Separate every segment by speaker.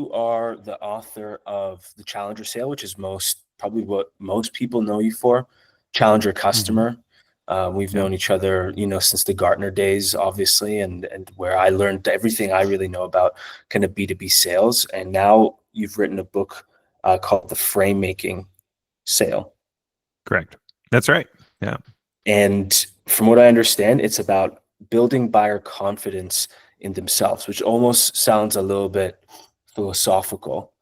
Speaker 1: You are the author of The Challenger Sale, which is probably what most people know you for. Challenger Customer. We've known each other, since the Gartner days, obviously, and where I learned everything I really know about kind of B2B sales. And now you've written a book called The Framemaking Sale.
Speaker 2: Correct. That's right. Yeah.
Speaker 1: And from what I understand, it's about building buyer confidence in themselves, which almost sounds a little bit philosophical.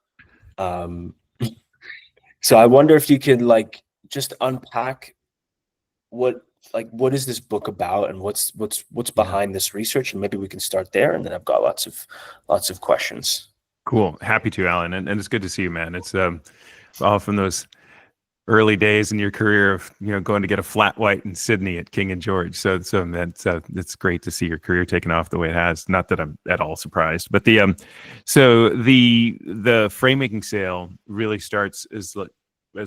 Speaker 1: So I wonder if you could just unpack what is this book about, and what's behind this research, and maybe we can start there, and then I've got lots of questions.
Speaker 2: Cool. Happy to, Alan. And it's good to see you, man. It's all from those early days in your career of going to get a flat white in Sydney at King and George. So that's it's great to see your career taking off the way it has. Not that I'm at all surprised, but the Framemaking Sale really starts as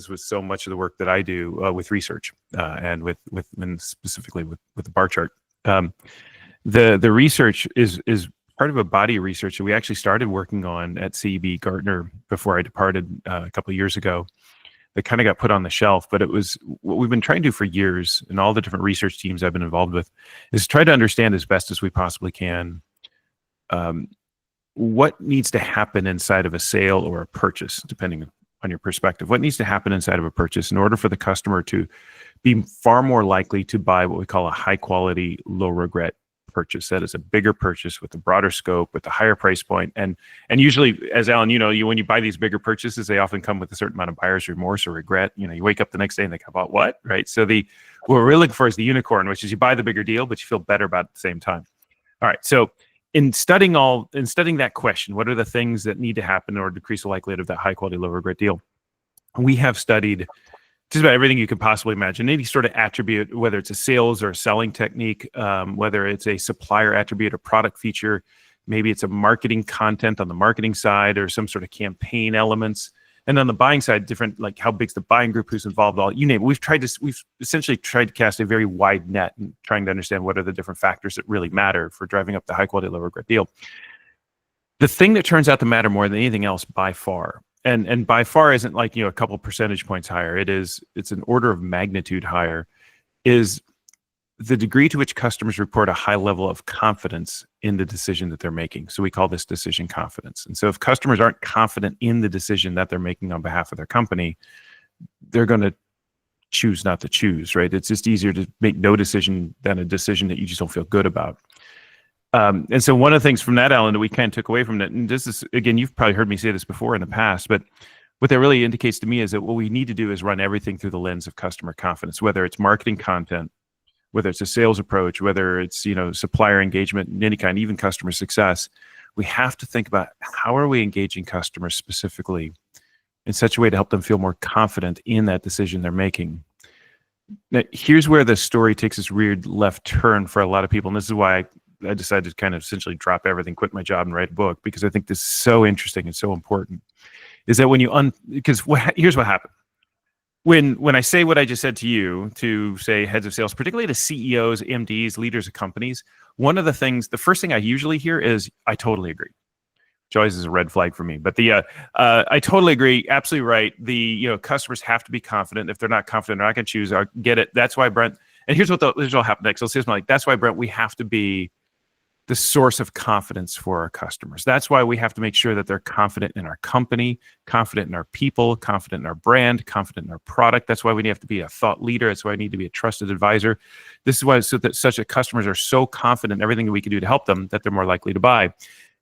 Speaker 2: with so much of the work that I do with research and and specifically with the bar chart. The research is part of a body of research that we actually started working on at CEB Gartner before I departed a couple of years ago. That kind of got put on the shelf, but it was what we've been trying to do for years, and all the different research teams I've been involved with, is try to understand as best as we possibly can what needs to happen inside of a sale or a purchase, depending on your perspective. What needs to happen inside of a purchase in order for the customer to be far more likely to buy what we call a high quality, low regret purchase. That is a bigger purchase with a broader scope, with a higher price point. And usually, as Alan, when you buy these bigger purchases, they often come with a certain amount of buyer's remorse or regret. You wake up the next day and think about what, right? So what we're looking for is the unicorn, which is you buy the bigger deal, but you feel better about it at the same time. All right. So in studying that question, what are the things that need to happen in order to decrease the likelihood of that high quality, low regret deal? We have studied just about everything you could possibly imagine. Any sort of attribute, whether it's a sales or a selling technique, whether it's a supplier attribute, a product feature, maybe it's a marketing content on the marketing side, or some sort of campaign elements. And on the buying side, different, like how big's the buying group, who's involved, all you name it. We've essentially tried to cast a very wide net and trying to understand what are the different factors that really matter for driving up the high quality, low regret deal. The thing that turns out to matter more than anything else by far, and by far isn't like a couple percentage points higher, it's an order of magnitude higher, is the degree to which customers report a high level of confidence in the decision that they're making. So we call this decision confidence. And so if customers aren't confident in the decision that they're making on behalf of their company, they're going to choose not to choose, right? It's just easier to make no decision than a decision that you just don't feel good about. And so one of the things from that, Alan, that we kind of took away from that, and this is, again, you've probably heard me say this before in the past, but what that really indicates to me is that what we need to do is run everything through the lens of customer confidence, whether it's marketing content, whether it's a sales approach, whether it's, supplier engagement in any kind, even customer success. We have to think about how are we engaging customers specifically in such a way to help them feel more confident in that decision they're making. Now, here's where the story takes this weird left turn for a lot of people, and this is why I decided to kind of essentially drop everything, quit my job, and write a book, because I think this is so interesting and so important. Is that when here's what happened. When I say what I just said to you, to say heads of sales, particularly to CEOs, MDs, leaders of companies, the first thing I usually hear is, I totally agree. Which always is a red flag for me. But I totally agree, absolutely right. The customers have to be confident. If they're not confident, they're not going to choose. I get it. That's why, Brent. And here's what will happen next. I'll say something like, that's why, Brent, we have to be the source of confidence for our customers. That's why we have to make sure that they're confident in our company, confident in our people, confident in our brand, confident in our product. That's why we have to be a thought leader. That's why we need to be a trusted advisor. This is why such that customers are so confident in everything that we can do to help them that they're more likely to buy.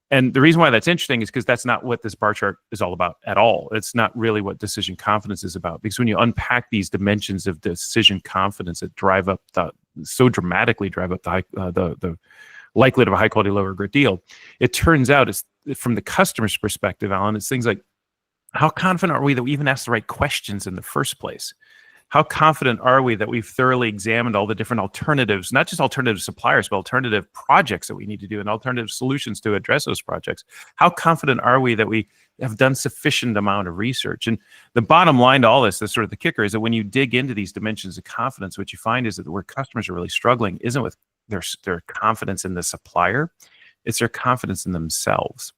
Speaker 2: And the reason why that's interesting is because that's not what this bar chart is all about at all. It's not really what decision confidence is about. Because when you unpack these dimensions of decision confidence that so dramatically drive up the likelihood of a high quality, low regret deal, it turns out it's from the customer's perspective, Alan, it's things like, how confident are we that we even asked the right questions in the first place? How confident are we that we've thoroughly examined all the different alternatives, not just alternative suppliers, but alternative projects that we need to do and alternative solutions to address those projects? How confident are we that we have done sufficient amount of research? And the bottom line to all this, that's sort of the kicker, is that when you dig into these dimensions of confidence, what you find is that where customers are really struggling isn't with their confidence in the supplier, it's their confidence in themselves.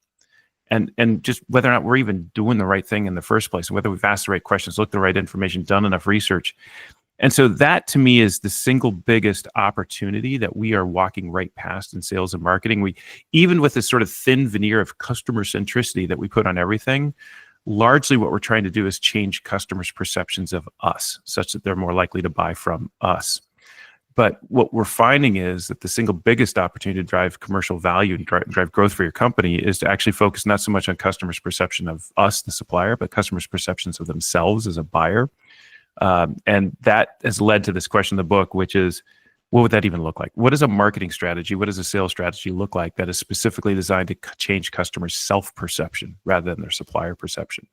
Speaker 2: and just whether or not we're even doing the right thing in the first place, whether we've asked the right questions, looked the right information, done enough research. And so that to me is the single biggest opportunity that we are walking right past in sales and marketing. We, even with this sort of thin veneer of customer centricity that we put on everything, largely what we're trying to do is change customers' perceptions of us such that they're more likely to buy from us. But what we're finding is that the single biggest opportunity to drive commercial value and drive growth for your company is to actually focus not so much on customers' perception of us, the supplier, but customers' perceptions of themselves as a buyer. And that has led to this question in the book, which is, what would that even look like? What does a marketing strategy, what does a sales strategy look like that is specifically designed to change customers' self-perception rather than their supplier perception?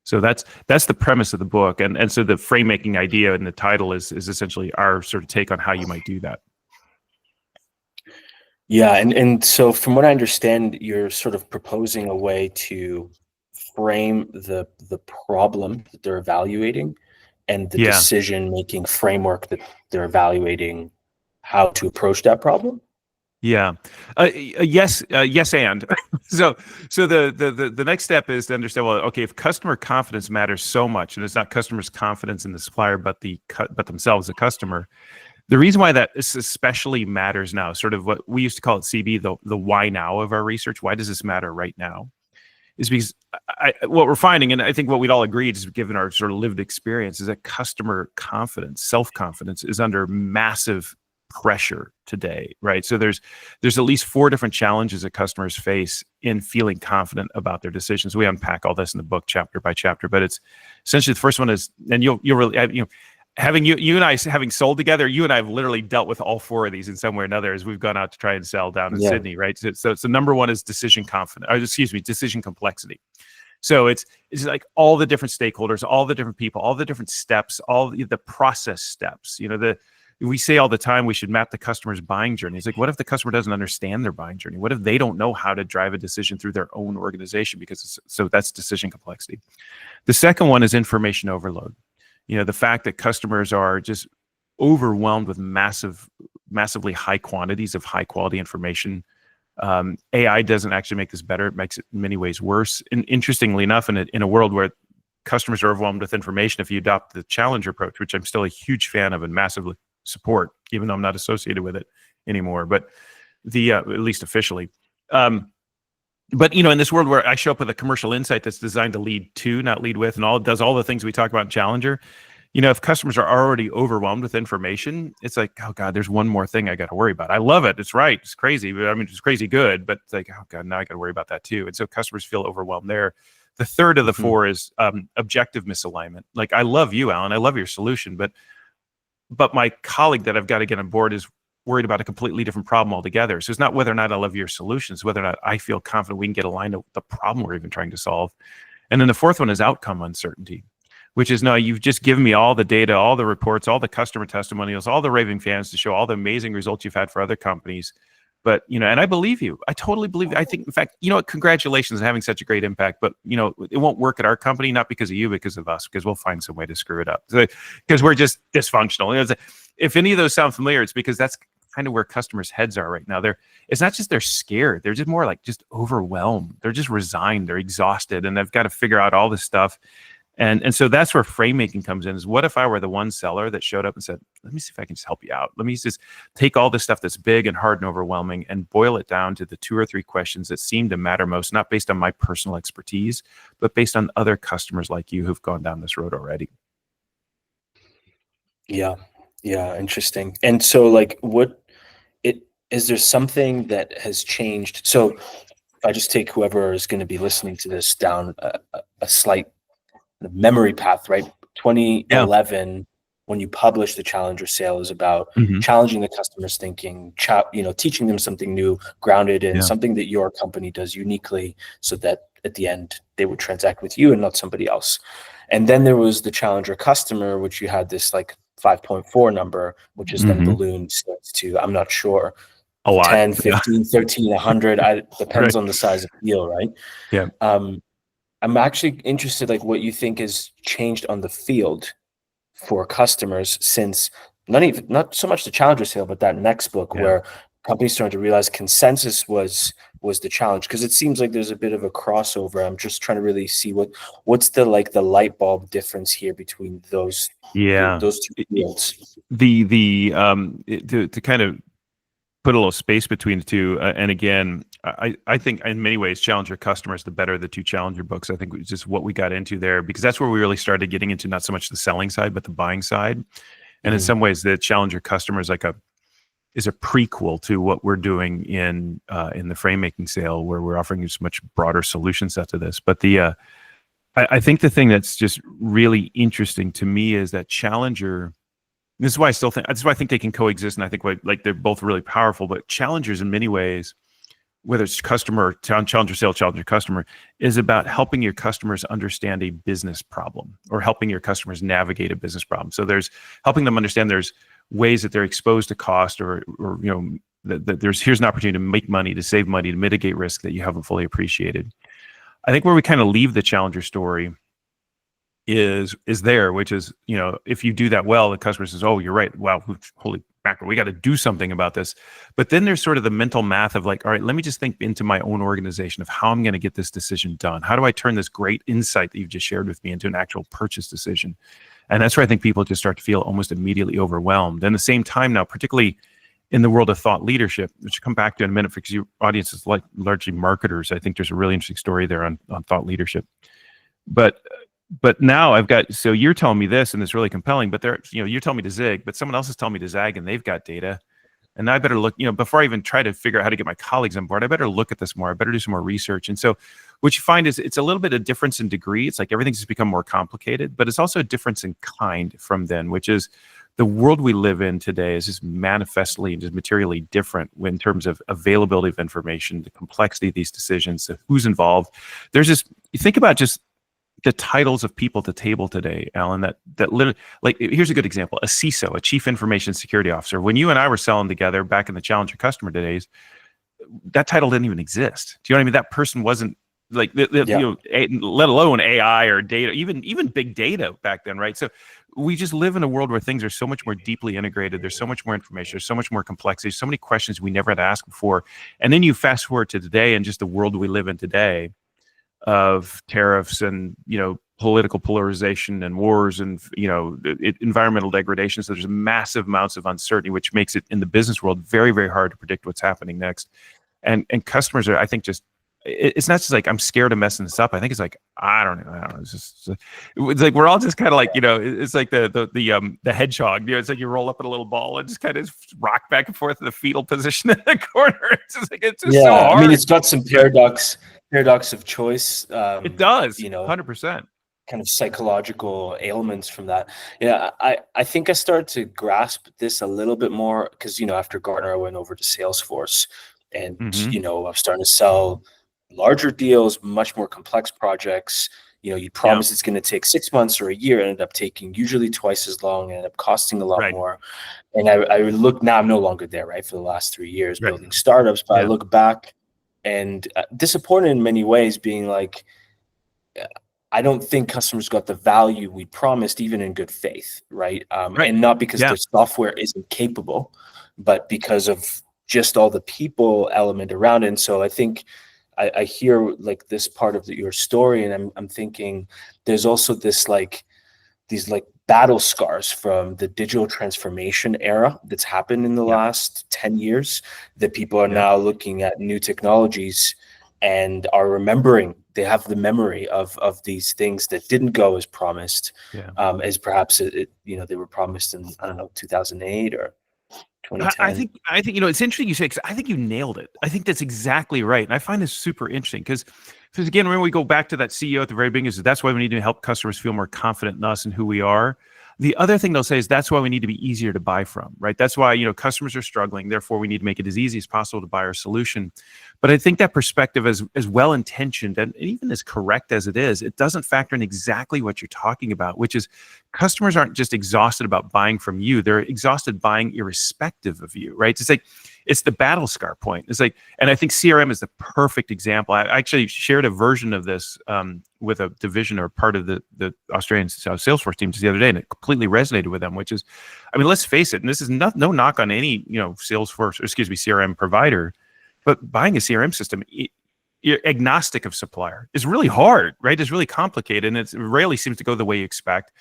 Speaker 2: So that's the premise of the book. And so the frame-making idea in the title is essentially our sort of take on how you might do that.
Speaker 1: Yeah, and so from what I understand, you're sort of proposing a way to frame the problem that they're evaluating and the decision-making framework that they're evaluating how to approach that problem.
Speaker 2: Yeah. Yes. And so the next step is to understand, well, okay, if customer confidence matters so much, and it's not customers' confidence in the supplier, but themselves, the customer. The reason why that especially matters now, sort of what we used to call it CB, the why now of our research. Why does this matter right now? Is because what we're finding, and I think what we'd all agree, just given our sort of lived experience, is that customer confidence, self-confidence, is under massive pressure today, right? So there's at least 4 different challenges that customers face in feeling confident about their decisions. We unpack all this in the book chapter by chapter, but it's essentially the first one is, and you'll really, having you and I having sold together, you and I have literally dealt with all 4 of these in some way or another as we've gone out to try and sell down in Sydney, right? So number one is decision complexity. So it's like all the different stakeholders, all the different people, all the different steps, all the process steps. We say all the time we should map the customer's buying journey. It's like, what if the customer doesn't understand their buying journey? What if they don't know how to drive a decision through their own organization? So that's decision complexity. The second one is information overload. The fact that customers are just overwhelmed with massively high quantities of high quality information. AI doesn't actually make this better. It makes it in many ways worse. And interestingly enough, in a world where customers are overwhelmed with information, if you adopt the challenger approach, which I'm still a huge fan of and massively support, even though I'm not associated with it anymore, but at least officially. But in this world where I show up with a commercial insight that's designed to lead to, not lead with, and does all the things we talk about in Challenger, if customers are already overwhelmed with information, it's like, oh God, there's one more thing I got to worry about. I love it. It's right. It's crazy. I mean, it's crazy good, but it's like, oh God, now I got to worry about that too. And so customers feel overwhelmed there. The third of the 4 is objective misalignment. Like, I love you, Alan. I love your solution, but my colleague that I've got to get on board is worried about a completely different problem altogether. So it's not whether or not I love your solutions, whether or not I feel confident we can get aligned with the problem we're even trying to solve. And then the fourth one is outcome uncertainty, which is, no, you've just given me all the data, all the reports, all the customer testimonials, all the raving fans to show all the amazing results you've had for other companies. But, and I believe you. I totally believe you. I think, in fact, congratulations on having such a great impact, but, it won't work at our company, not because of you, because of us, because we'll find some way to screw it up. Because we're just dysfunctional. If any of those sound familiar, it's because that's kind of where customers' heads are right now. It's not just they're scared. They're just more like just overwhelmed. They're just resigned. They're exhausted, and they've got to figure out all this stuff. And so that's where frame making comes in, is what if I were the one seller that showed up and said, let me see if I can just help you out. Let me just take all this stuff that's big and hard and overwhelming and boil it down to the 2 or 3 questions that seem to matter most, not based on my personal expertise, but based on other customers like you who've gone down this road already.
Speaker 1: Yeah. Interesting. And so is there something that has changed? So if I just take whoever is going to be listening to this down a slight memory path, right? 2011, when you published the Challenger Sale, is about challenging the customer's thinking, teaching them something new, grounded in something that your company does uniquely, so that at the end they would transact with you and not somebody else. And then there was the Challenger Customer, which you had this like 5.4 number, which is then ballooned to, I'm not sure,
Speaker 2: a lot.
Speaker 1: 10, 15, 13, 100. Depends on the size of the deal, right?
Speaker 2: Yeah.
Speaker 1: I'm actually interested, like, what you think has changed on the field for customers since not so much the Challenger Sale, but that next book where companies started to realize consensus was was the challenge? Because it seems like there's a bit of a crossover. I'm just trying to really see what's the light bulb difference here between those
Speaker 2: Yeah.
Speaker 1: those two fields.
Speaker 2: To kind of put a little space between the two, and again, I think in many ways, Challenger Customers, the better of the two Challenger books. I think it's just what we got into there, because that's where we really started getting into not so much the selling side, but the buying side. And in some ways, the Challenger Customers is a prequel to what we're doing in the Framemaking Sale, where we're offering you a much broader solution set to this. But I think the thing that's just really interesting to me is that Challenger. This is why I think they can coexist, and I think they're both really powerful. But Challengers, in many ways, whether it's Challenger Sale, Challenger Customer, is about helping your customers understand a business problem or helping your customers navigate a business problem. So there's helping them understand there's ways that they're exposed to cost, or that here's an opportunity to make money, to save money, to mitigate risk that you haven't fully appreciated. I think where we kind of leave the Challenger story is there, which is, if you do that well, the customer says, oh, you're right. Wow, holy mackerel, we got to do something about this. But then there's sort of the mental math of like, all right, let me just think into my own organization of how I'm going to get this decision done. How do I turn this great insight that you've just shared with me into an actual purchase decision? And that's where I think people just start to feel almost immediately overwhelmed. And at the same time now, particularly in the world of thought leadership, which I'll come back to in a minute, because your audience is largely marketers. I think there's a really interesting story there on thought leadership. But now I've got, so you're telling me this, and it's really compelling, but you're telling me to zig, but someone else is telling me to zag, and they've got data. And now I better look, before I even try to figure out how to get my colleagues on board, I better look at this more. I better do some more research. And so what you find is it's a little bit of difference in degree. It's like everything's just become more complicated, but it's also a difference in kind from then, which is the world we live in today is just manifestly and just materially different in terms of availability of information, the complexity of these decisions, who's involved. There's just, you think about just the titles of people at the table today, Alan, that literally, like, here's a good example, a CISO, a Chief Information Security Officer. When you and I were selling together back in the Challenger Customer days, that title didn't even exist. Do you know what I mean? That person wasn't like, let alone AI or data, even big data back then, right? So we just live in a world where things are so much more deeply integrated. There's so much more information. There's so much more complexity. So many questions we never had to ask before. And then you fast forward to today and just the world we live in today, of tariffs and political polarization and wars and environmental degradation. So there's massive amounts of uncertainty, which makes it in the business world very, very hard to predict what's happening next. And customers are, I think, just, it's not just like I'm scared of messing this up. I think it's like I don't know. It's like we're all just kind of like it's like the hedgehog. It's like you roll up in a little ball and just kind of rock back and forth in the fetal position in the corner. It's just so hard.
Speaker 1: I mean, it's got some paradox of choice.
Speaker 2: It does, 100%.
Speaker 1: Kind of psychological ailments from that. I think I started to grasp this a little bit more because after Gartner, I went over to Salesforce, and I'm starting to sell larger deals, much more complex projects. You promise it's going to take 6 months or a year, ended up taking usually twice as long, ended up costing a lot more. And I look now, I'm no longer there, right, for the last 3 years building startups, but I look back and disappointed in many ways, being like, I don't think customers got the value we promised, even in good faith, right? And not because their software isn't capable, but because of just all the people element around it. And so I think I hear like this part of your story, and I'm thinking there's also this these battle scars from the digital transformation era that's happened in the last 10 years that people are now looking at new technologies and are remembering. They have the memory of these things that didn't go as promised, as perhaps they were promised in 2008 or 2010.
Speaker 2: I think it's interesting you say, because I think you nailed it. I think that's exactly right, and I find this super interesting because again, when we go back to that CEO at the very beginning, is that's why we need to help customers feel more confident in us and who we are. The other thing they'll say is that's why we need to be easier to buy from, right? That's why customers are struggling. Therefore, we need to make it as easy as possible to buy our solution. But I think that perspective, as well intentioned and even as correct as it is, it doesn't factor in exactly what you're talking about, which is customers aren't just exhausted about buying from you; they're exhausted buying irrespective of you, right? It's like it's the battle scar point. It's like, and I think CRM is the perfect example. I actually shared a version of this with a division or part of the Australian Salesforce team just the other day, and it completely resonated with them, which is, I mean, let's face it, and this is no knock on any, CRM provider, But buying a CRM system, you're agnostic of supplier, is really hard, right? It's really complicated, and it rarely seems to go the way you expect.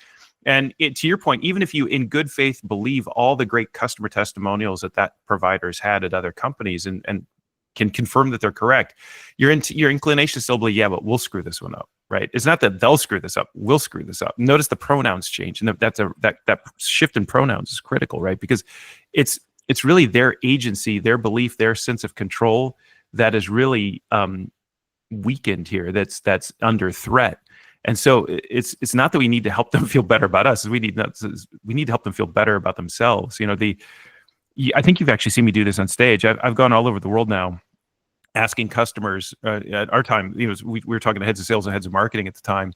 Speaker 2: And to your point, even if you in good faith believe all the great customer testimonials that provider's had at other companies and can confirm that they're correct, your inclination is still believe, yeah, but we'll screw this one up, right? It's not that they'll screw this up, we'll screw this up. Notice the pronouns change, and that shift in pronouns is critical, right? Because it's really their agency, their belief, their sense of control that is really weakened here. That's under threat. And so it's not that we need to help them feel better about us. We need to help them feel better about themselves. I think you've actually seen me do this on stage. I've gone all over the world now, asking customers. At our time, we were talking to heads of sales and heads of marketing at the time,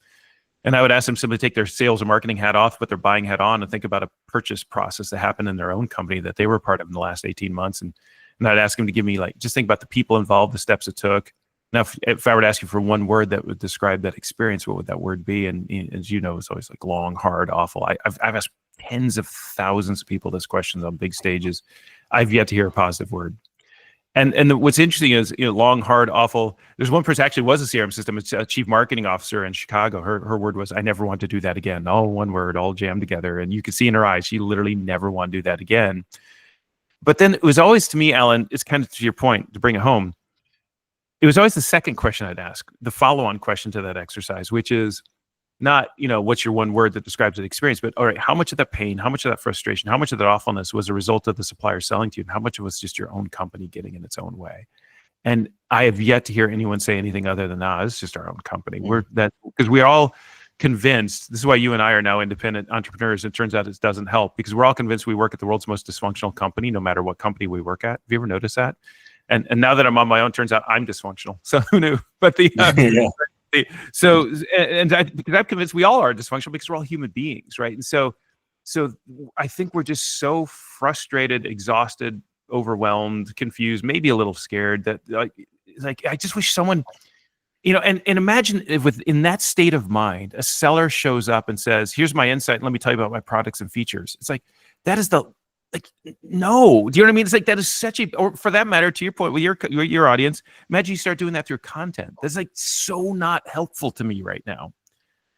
Speaker 2: and I would ask them simply to take their sales and marketing hat off, put their buying hat on, and think about a purchase process that happened in their own company that they were part of in the last 18 months. And I'd ask them to give me just think about the people involved, the steps it took. Now, if I were to ask you for one word that would describe that experience, what would that word be? And as you know, it's always like long, hard, awful. I've asked tens of thousands of people this question on big stages. I've yet to hear a positive word. And what's interesting is, long, hard, awful. There's one person actually was a CRM system. It's a chief marketing officer in Chicago. Her word was, I never want to do that again. All one word, all jammed together. And you could see in her eyes, she literally never want to do that again. But then it was always, to me, Alan, it's kind of to your point, to bring it home, it was always the second question I'd ask, the follow-on question to that exercise, which is not, what's your one word that describes the experience, but all right, how much of that pain, how much of that frustration, how much of that awfulness was a result of the supplier selling to you, and how much of it was just your own company getting in its own way? And I have yet to hear anyone say anything other than, it's just our own company. Because we're all convinced, this is why you and I are now independent entrepreneurs. It turns out it doesn't help, because we're all convinced we work at the world's most dysfunctional company, no matter what company we work at. Have you ever noticed that? And now that I'm on my own, turns out I'm dysfunctional. So who knew? But because I'm convinced we all are dysfunctional because we're all human beings, right? And so I think we're just so frustrated, exhausted, overwhelmed, confused, maybe a little scared that I just wish someone, and imagine if in that state of mind, a seller shows up and says, here's my insight, and let me tell you about my products and features. It's like, that is no, do you know what I mean? It's like, that is such or for that matter, to your point with your audience, imagine you start doing that through content. That's so not helpful to me right now.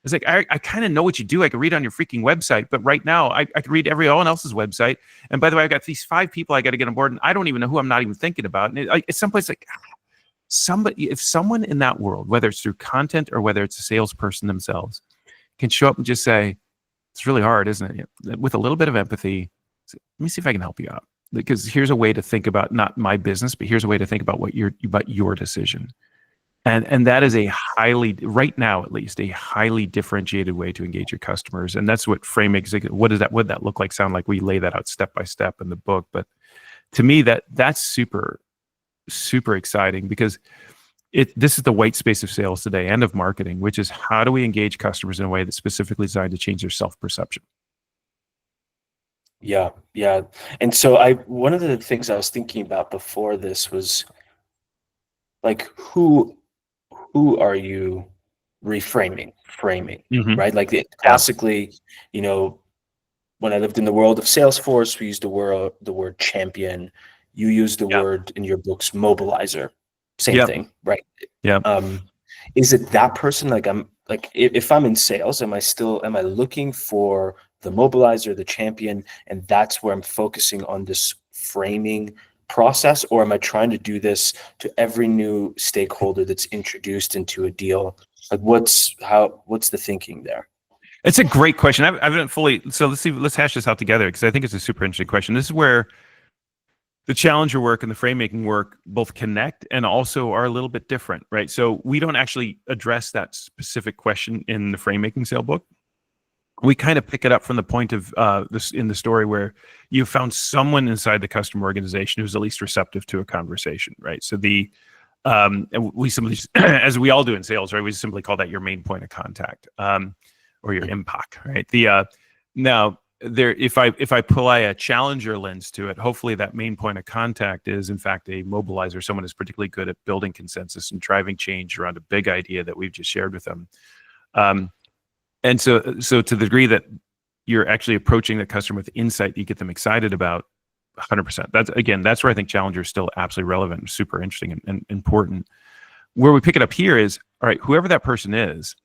Speaker 2: It's like, I kind of know what you do. I can read on your freaking website, but right now I can read everyone else's website. And by the way, I've got these 5 people I got to get on board, and I don't even know who I'm not even thinking about. And it's someplace if someone in that world, whether it's through content or whether it's a salesperson themselves, can show up and just say, it's really hard, isn't it? With a little bit of empathy, let me see if I can help you out. Because here's a way to think about not my business, but here's a way to think about about your decision. And that is right now at least, a highly differentiated way to engage your customers. And that's what Framemaking, what would that look like, sound like? We lay that out step by step in the book. But to me, that's super, super exciting, because this is the white space of sales today and of marketing, which is, how do we engage customers in a way that's specifically designed to change their self-perception?
Speaker 1: Yeah. And so one of the things I was thinking about before this was, who are you framing,
Speaker 2: Mm-hmm.
Speaker 1: right? Classically, when I lived in the world of Salesforce, we used the word champion. You use the word in your books, mobilizer. Same thing, right?
Speaker 2: Yeah.
Speaker 1: Is it that person? If I'm in sales, am I looking for the mobilizer, the champion, and that's where I'm focusing on this framing process? Or am I trying to do this to every new stakeholder that's introduced into a deal? What's the thinking there?
Speaker 2: It's a great question. I haven't fully, so let's hash this out together, because I think it's a super interesting question. This is where the challenger work and the Framemaking work both connect and also are a little bit different, right? So we don't actually address that specific question in the Framemaking Sale book. We kind of pick it up from the point of this in the story where you found someone inside the customer organization who's at least receptive to a conversation, right? So and we simply, as we all do in sales, right, we simply call that your main point of contact, or your impact, right? Now there, if I apply a challenger lens to it, hopefully that main point of contact is in fact a mobilizer, someone who's particularly good at building consensus and driving change around a big idea that we've just shared with them. And so to the degree that you're actually approaching the customer with insight you get them excited about, 100%. That's where I think Challenger is still absolutely relevant and super interesting and important. Where we pick it up here is, all right, whoever that person is,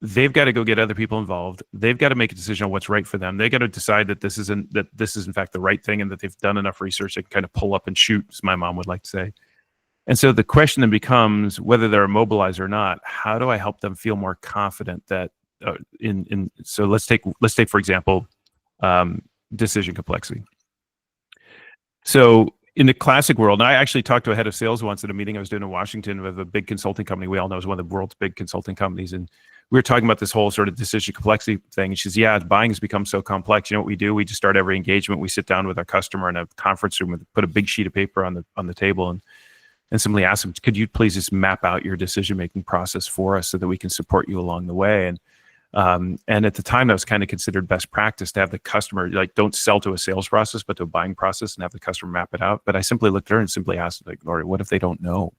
Speaker 2: they've got to go get other people involved. They've got to make a decision on what's right for them. They got to decide that this is in fact the right thing, and that they've done enough research they can kind of pull up and shoot, as my mom would like to say. And so the question then becomes, whether they're immobilized or not, how do I help them feel more confident that so let's take for example, decision complexity. So in the classic world, and I actually talked to a head of sales once at a meeting I was doing in Washington with a big consulting company we all know is one of the world's big consulting companies, and we were talking about this whole sort of decision complexity thing. And she says, yeah, buying has become so complex. You know what we do? We just start every engagement. We sit down with our customer in a conference room and put a big sheet of paper on the table and simply ask them, could you please just map out your decision-making process for us so that we can support you along the way? And at the time, that was kind of considered best practice to have the customer, like, don't sell to a sales process, but to a buying process, and have the customer map it out. But I simply looked at her and simply asked, like, Lori, what if they don't know?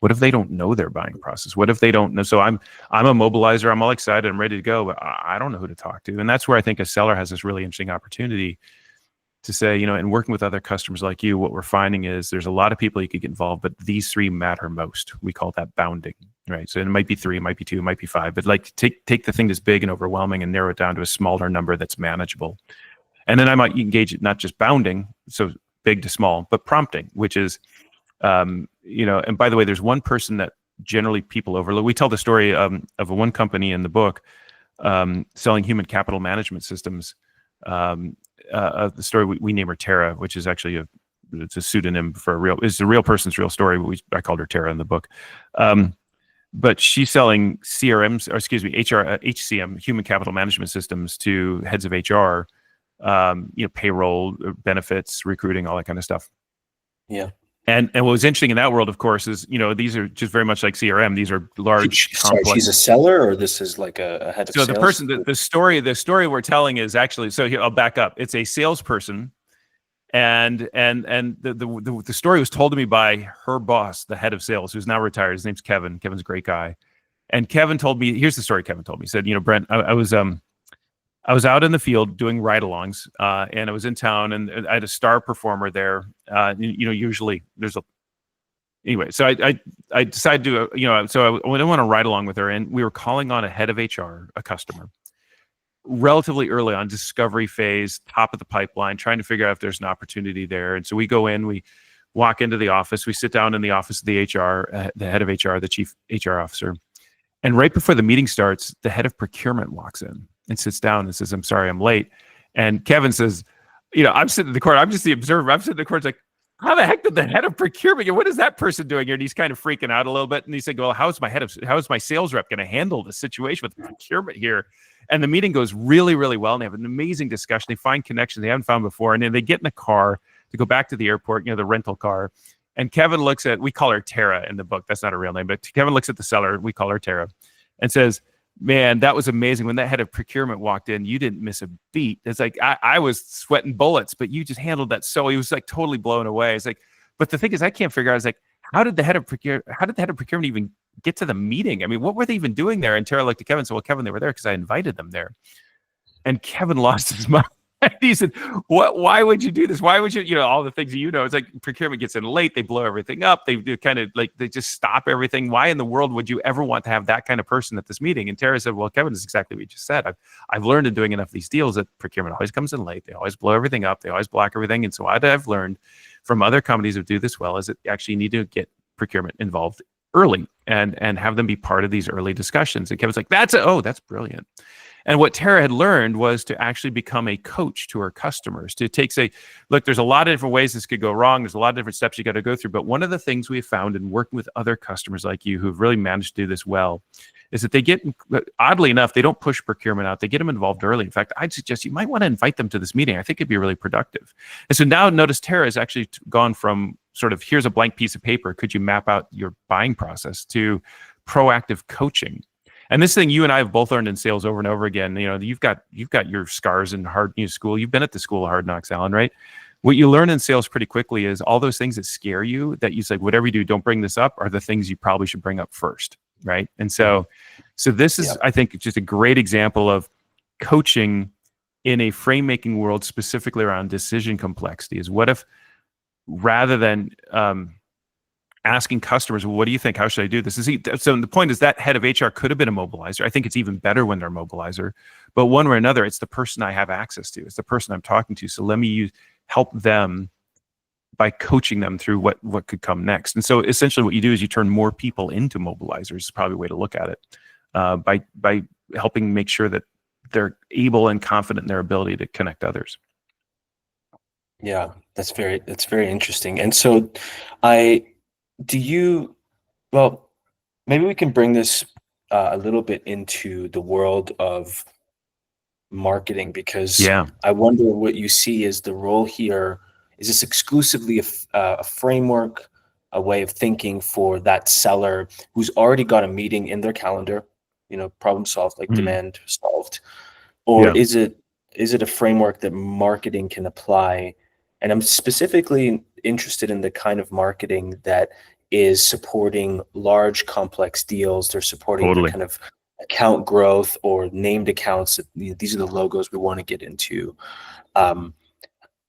Speaker 2: What if they don't know their buying process? What if they don't know? So I'm a mobilizer. I'm all excited. I'm ready to go, but I don't know who to talk to. And that's where I think a seller has this really interesting opportunity to say, you know, in working with other customers like you, what we're finding is there's a lot of people you could get involved, but these three matter most. We call that bounding, right? So it might be 3, it might be 2, it might be 5, but like take the thing that's big and overwhelming and narrow it down to a smaller number that's manageable. And then I might engage it not just bounding, so big to small, but prompting, which is, you know, and by the way, there's one person that generally people overlook. We tell the story of one company in the book selling human capital management systems. The story we name her Tara, which is actually it's a pseudonym for it's a real person's real story. I called her Tara in the book. But she's selling CRMs, or excuse me, HCM, human capital management systems, to heads of HR, you know, payroll, benefits, recruiting, all that kind of stuff.
Speaker 1: Yeah.
Speaker 2: And what was interesting in that world, of course, is, you know, these are just very much like CRM. These are large, complex.
Speaker 1: Sorry, she's a seller, or this is like a head of sales?
Speaker 2: So the person, the story we're telling is actually, so here, I'll back up. It's a salesperson, and the story was told to me by her boss, the head of sales, who's now retired. His name's Kevin. Kevin's a great guy. And Kevin told me, here's the story Kevin told me. He said, you know, Brent, I was out in the field doing ride-alongs, and I was in town, and I had a star performer there. You know, usually there's anyway. So I decided to, you know, so I didn't want to ride along with her, and we were calling on a head of HR, a customer, relatively early on, discovery phase, top of the pipeline, trying to figure out if there's an opportunity there. And so we go in, we walk into the office, we sit down in the office of the HR, the head of HR, the chief HR officer, and right before the meeting starts, the head of procurement walks in and sits down and says, I'm sorry, I'm late. And Kevin says, you know, I'm sitting in the corner. I'm just the observer. I'm sitting in the corner. It's like, how the heck did the head of procurement, what is that person doing here? And he's kind of freaking out a little bit. And he's like, well, how is my sales rep going to handle the situation with procurement here? And the meeting goes really, really well. And they have an amazing discussion. They find connections they haven't found before. And then they get in the car to go back to the airport, you know, the rental car. And Kevin looks at, we call her Tara in the book. That's not a real name, but Kevin looks at the seller, we call her Tara, and says, man, that was amazing. When that head of procurement walked in, you didn't miss a beat. It's like, I was sweating bullets, but you just handled that. So he was like totally blown away. It's like, but the thing is, I can't figure out, is like, how did the head of procurement even get to the meeting? I mean, what were they even doing there? And Tara looked at Kevin and said, well, Kevin, they were there because I invited them there. And Kevin lost his mind. He said, why would you do this? Why would you, you know, all the things you know, it's like procurement gets in late, they blow everything up, they do kind of like, they just stop everything. Why in the world would you ever want to have that kind of person at this meeting? And Tara said, well, Kevin, is exactly what you just said. I've learned in doing enough of these deals that procurement always comes in late. They always blow everything up. They always block everything. And so what I've learned from other companies who do this well is that you actually need to get procurement involved early and have them be part of these early discussions. And Kevin's like, that's brilliant. And what Tara had learned was to actually become a coach to her customers, to say, look, there's a lot of different ways this could go wrong. There's a lot of different steps you got to go through. But one of the things we have found in working with other customers like you who've really managed to do this well is that they get, oddly enough, they don't push procurement out. They get them involved early. In fact, I'd suggest you might want to invite them to this meeting. I think it'd be really productive. And so now notice Tara has actually gone from sort of, here's a blank piece of paper, could you map out your buying process, to proactive coaching. And this thing you and I have both learned in sales over and over again. You know, you've got your scars in school. You've been at the school of hard knocks, Alan, right? What you learn in sales pretty quickly is all those things that scare you, that you say, whatever you do, don't bring this up, are the things you probably should bring up first, right? And so this is, I think, just a great example of coaching in a frame making world, specifically around decision complexity, is what if rather than asking customers, well, what do you think? How should I do this? So the point is that head of HR could have been a mobilizer. I think it's even better when they're a mobilizer. But one way or another, it's the person I have access to. It's the person I'm talking to. So let me help them by coaching them through what could come next. And so essentially what you do is you turn more people into mobilizers, is probably a way to look at it, by helping make sure that they're able and confident in their ability to connect others.
Speaker 1: Yeah, that's very interesting. And so well, maybe we can bring this a little bit into the world of marketing, because
Speaker 2: Yeah,
Speaker 1: I wonder what you see as the role here. Is this exclusively a framework, a way of thinking for that seller who's already got a meeting in their calendar, problem solved, like demand solved? Or
Speaker 2: yeah,
Speaker 1: is it a framework that marketing can apply? And I'm specifically interested in the kind of marketing that is supporting large, complex deals. They're supporting the
Speaker 2: totally.
Speaker 1: kind of account growth or named accounts. These are the logos we want to get into. Um,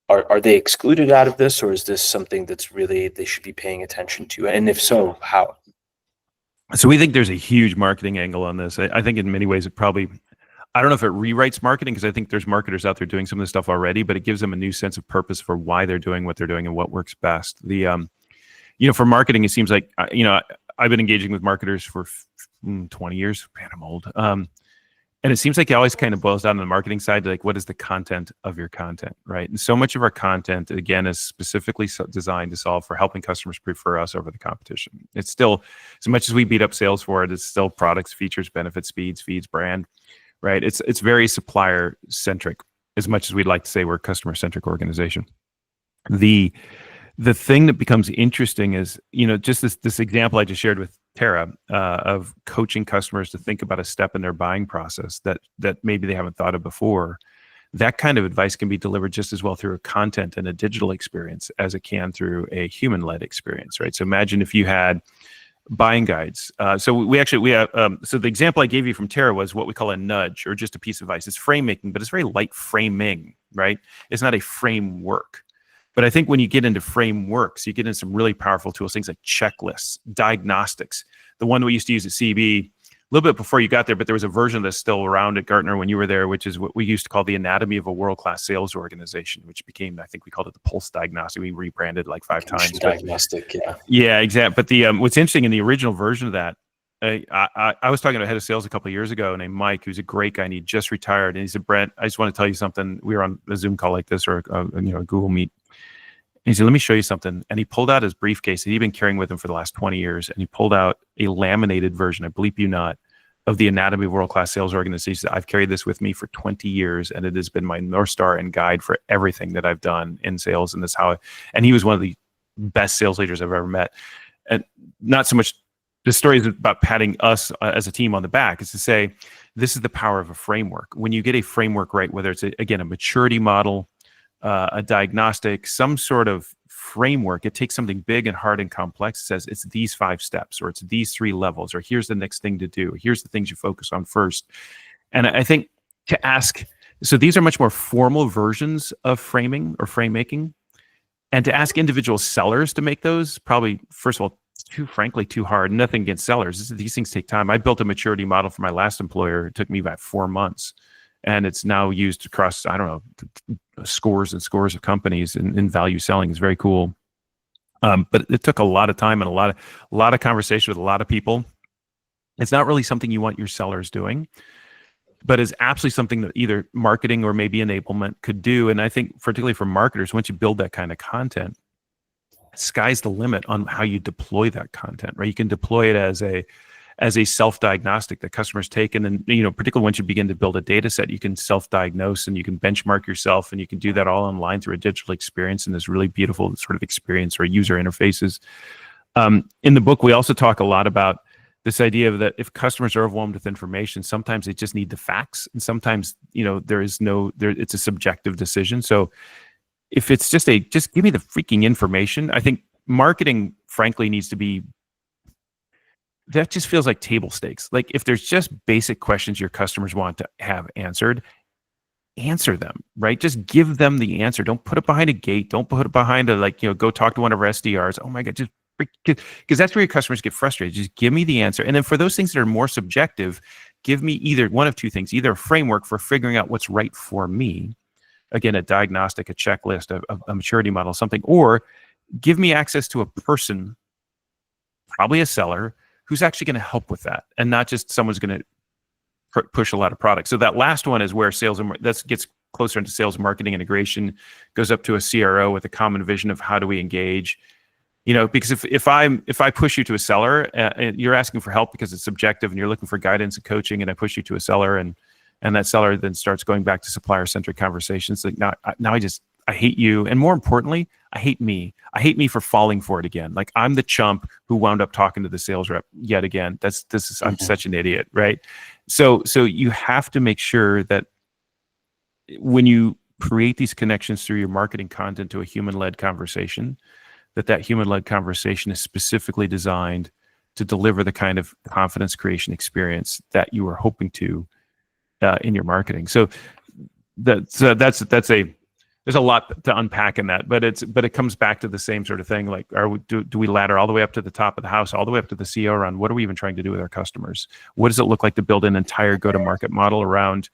Speaker 1: are they excluded out of this, or is this something that's really they should be paying attention to? And if so, how?
Speaker 2: So we think there's a huge marketing angle on this. I think in many ways it probably, I don't know if it rewrites marketing, because I think there's marketers out there doing some of this stuff already, but it gives them a new sense of purpose for why they're doing what they're doing and what works best. For marketing, it seems like, I've been engaging with marketers for 20 years. Man, I'm old. And it seems like it always kind of boils down to the marketing side, like what is the content of your content, right? And so much of our content, again, is specifically designed to solve for helping customers prefer us over the competition. It's still, as much as we beat up sales for it, it's still products, features, benefits, speeds, feeds, brand, right? It's very supplier centric, as much as we'd like to say we're a customer centric organization. The thing that becomes interesting is, just this example I just shared with Tara, of coaching customers to think about a step in their buying process that maybe they haven't thought of before. That kind of advice can be delivered just as well through a content and a digital experience as it can through a human-led experience, right? So imagine if you had buying guides. So we have, so the example I gave you from Tara was what we call a nudge, or just a piece of advice. It's frame making, but it's very light framing, right? It's not a framework. But I think when you get into frameworks, you get into some really powerful tools, things like checklists, diagnostics. The one we used to use at CB, a little bit before you got there, but there was a version that's still around at Gartner when you were there, which is what we used to call the anatomy of a world-class sales organization, which became, I think we called it the Pulse Diagnostic. We rebranded like 5 times.
Speaker 1: Diagnostic, yeah.
Speaker 2: Yeah, exactly. But what's interesting in the original version of that, I was talking to a head of sales a couple of years ago named Mike, who's a great guy, and he just retired. And he said, Brent, I just want to tell you something. We were on a Zoom call like this, or a Google Meet. And he said, let me show you something. And he pulled out his briefcase that he'd been carrying with him for the last 20 years. And he pulled out a laminated version, I bleep you not, of the anatomy of world-class sales organizations. I've carried this with me for 20 years, and it has been my North Star and guide for everything that I've done in sales. And that's and he was one of the best sales leaders I've ever met. And not so much, the story is about patting us as a team on the back. It's to say, this is the power of a framework. When you get a framework right, whether it's, again, a maturity model, a diagnostic, some sort of framework, it takes something big and hard and complex, says it's these 5 steps, or it's these 3 levels, or here's the next thing to do. Here's the things you focus on first. And I think to ask, so these are much more formal versions of framing or frame making. And to ask individual sellers to make those, probably, first of all, frankly, too hard. Nothing against sellers. These things take time. I built a maturity model for my last employer. It took me about 4 months. And it's now used across, I don't know, scores and scores of companies in value selling. Is very cool. But it took a lot of time and a lot of conversation with a lot of people. It's not really something you want your sellers doing, but is absolutely something that either marketing or maybe enablement could do. And I think particularly for marketers, once you build that kind of content, sky's the limit on how you deploy that content, right? You can deploy it as a self-diagnostic that customers take. And then, particularly once you begin to build a data set, you can self-diagnose and you can benchmark yourself, and you can do that all online through a digital experience and this really beautiful sort of experience or user interfaces. In the book, we also talk a lot about this idea of that if customers are overwhelmed with information, sometimes they just need the facts. And sometimes, it's a subjective decision. So if it's just give me the freaking information, I think marketing, frankly, needs to be, that just feels like table stakes. Like if there's just basic questions your customers want to have answered, answer them, right? Just give them the answer. Don't put it behind a gate. Don't put it behind a, like, go talk to one of our SDRs. Oh my God, just because that's where your customers get frustrated. Just give me the answer. And then for those things that are more subjective, give me either one of two things, either a framework for figuring out what's right for me. Again, a diagnostic, a checklist, a maturity model, something, or give me access to a person, probably a seller, who's actually going to help with that, and not just someone's going to push a lot of products. So that last one is where sales and that gets closer into sales marketing integration, goes up to a CRO with a common vision of how do we engage. Because if I push you to a seller, and you're asking for help because it's subjective and you're looking for guidance and coaching, and I push you to a seller, and that seller then starts going back to supplier centric conversations, like now I hate you, and more importantly, I hate me. I hate me for falling for it again. Like, I'm the chump who wound up talking to the sales rep yet again. I'm such an idiot, right? So you have to make sure that when you create these connections through your marketing content to a human-led conversation, that human-led conversation is specifically designed to deliver the kind of confidence creation experience that you are hoping to in your marketing. So there's a lot to unpack in that, but it comes back to the same sort of thing. Like, do we ladder all the way up to the top of the house, all the way up to the CEO around what are we even trying to do with our customers? What does it look like to build an entire go-to-market model around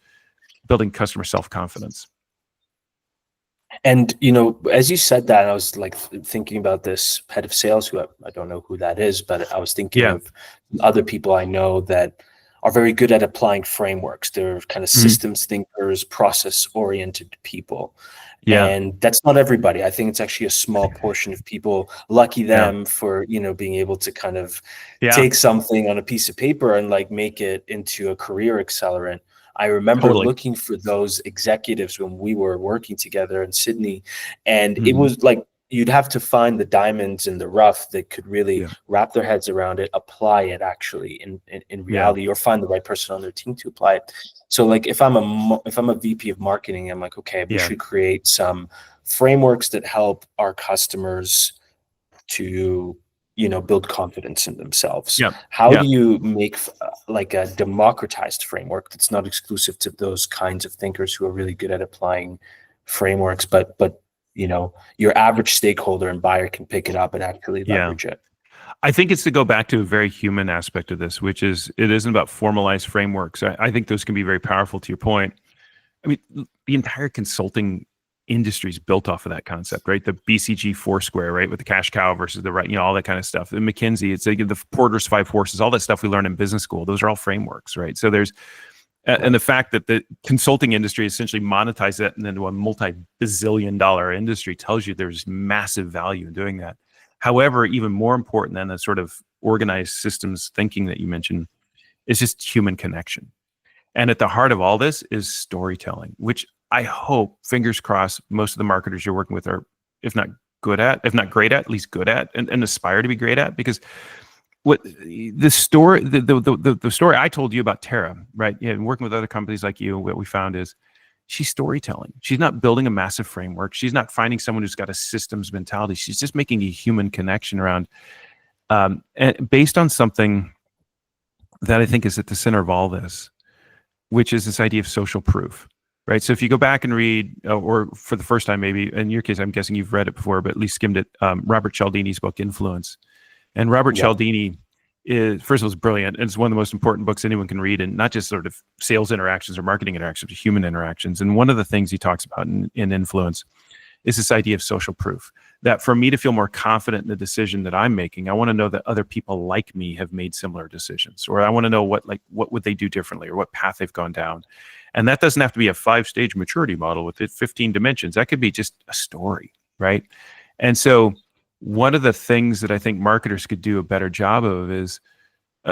Speaker 2: building customer self-confidence?
Speaker 1: And, as you said that, I was like thinking about this head of sales, who I don't know who that is, but I was thinking of other people I know that are very good at applying frameworks. They're kind of systems thinkers, process-oriented people.
Speaker 2: Yeah.
Speaker 1: And that's not everybody. I think it's actually a small portion of people. Lucky them for, being able to kind of take something on a piece of paper and like make it into a career accelerant. I remember looking for those executives when we were working together in Sydney, and it was like you'd have to find the diamonds in the rough that could really wrap their heads around it, apply it actually in reality, or find the right person on their team to apply it. So like if I'm a VP of marketing, I'm like, okay, we should create some frameworks that help our customers to build confidence in themselves. How do you make like a democratized framework that's not exclusive to those kinds of thinkers who are really good at applying frameworks, but your average stakeholder and buyer can pick it up and actually leverage it?
Speaker 2: I think it's to go back to a very human aspect of this, which is it isn't about formalized frameworks. I think those can be very powerful, to your point. I mean, the entire consulting industry is built off of that concept, right? The BCG Foursquare, right? With the cash cow versus the right, all that kind of stuff. And McKinsey, it's like the Porter's 5 Forces, all that stuff we learn in business school. Those are all frameworks, right? So there's, and the fact that the consulting industry essentially monetized that into a multi-bazillion-dollar industry tells you there's massive value in doing that. However, even more important than the sort of organized systems thinking that you mentioned is just human connection. And at the heart of all this is storytelling, which I hope, fingers crossed, most of the marketers you're working with are, if not great at least good at, and aspire to be great at. Because what the story, the story I told you about Tara, right? And working with other companies like you, what we found is she's storytelling. She's not building a massive framework. She's not finding someone who's got a systems mentality. She's just making a human connection around, and based on something that I think is at the center of all this, which is this idea of social proof. Right. So if you go back and read, or for the first time, maybe in your case, I'm guessing you've read it before, but at least skimmed it, Robert Cialdini's book, Influence. And Robert Cialdini is, first of all, is brilliant. And it's one of the most important books anyone can read, and not just sort of sales interactions or marketing interactions, but human interactions. And one of the things he talks about in Influence is this idea of social proof, that for me to feel more confident in the decision that I'm making, I want to know that other people like me have made similar decisions, or I want to know what would they do differently, or what path they've gone down. And that doesn't have to be a 5-stage maturity model with 15 dimensions. That could be just a story, right? And so one of the things that I think marketers could do a better job of is,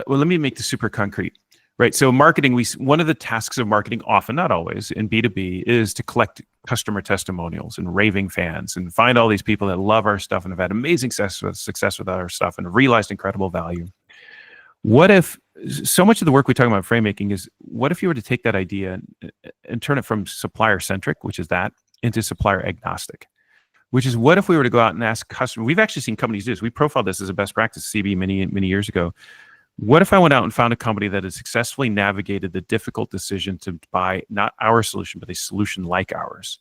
Speaker 2: let me make this super concrete, right? So marketing, one of the tasks of marketing, often, not always, in B2B is to collect customer testimonials and raving fans and find all these people that love our stuff and have had amazing success with our stuff and have realized incredible value. What if so much of the work we talk about Framemaking is, what if you were to take that idea and turn it from supplier centric, which is that, into supplier agnostic, which is, what if we were to go out and ask customers? We've actually seen companies do this. We profiled this as a best practice, CB, many years ago. What if I went out and found a company that has successfully navigated the difficult decision to buy not our solution, but a solution like ours?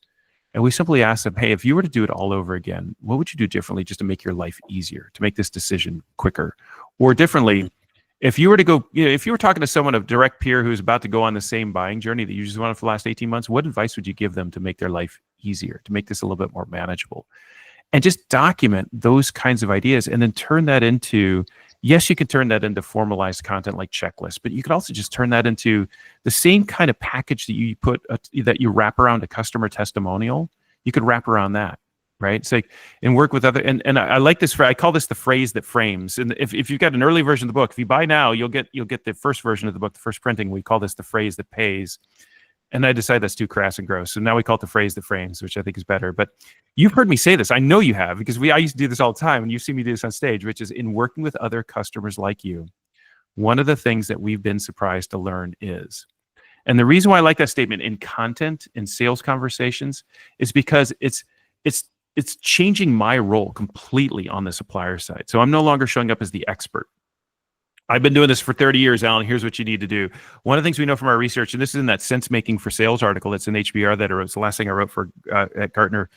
Speaker 2: And we simply asked them, hey, if you were to do it all over again, what would you do differently just to make your life easier, to make this decision quicker? Or differently, if you were to go, if you were talking to someone, a direct peer who's about to go on the same buying journey that you just went on for the last 18 months, what advice would you give them to make their life easier, to make this a little bit more manageable? And just document those kinds of ideas and then turn that into, yes, you can turn that into formalized content like checklists, but you could also just turn that into the same kind of package that you put, that you wrap around a customer testimonial. You could wrap around that, right? It's like, and work with other, and I like this, I call this the phrase that frames. And if you've got an early version of the book, if you buy now, you'll get the first version of the book, the first printing. We call this the phrase that pays. And I decided that's too crass and gross. So now we call it the phrase that frames, which I think is better. But you've heard me say this. I know you have, because I used to do this all the time, and you see me do this on stage, which is in working with other customers like you. One of the things that we've been surprised to learn is, and the reason why I like that statement in content, in sales conversations, is because it's changing my role completely on the supplier side. So I'm no longer showing up as the expert. I've been doing this for 30 years, Alan. Here's what you need to do. One of the things we know from our research, and this is in that Sense Making for Sales article that's in HBR that it's the last thing I wrote for at Gartner,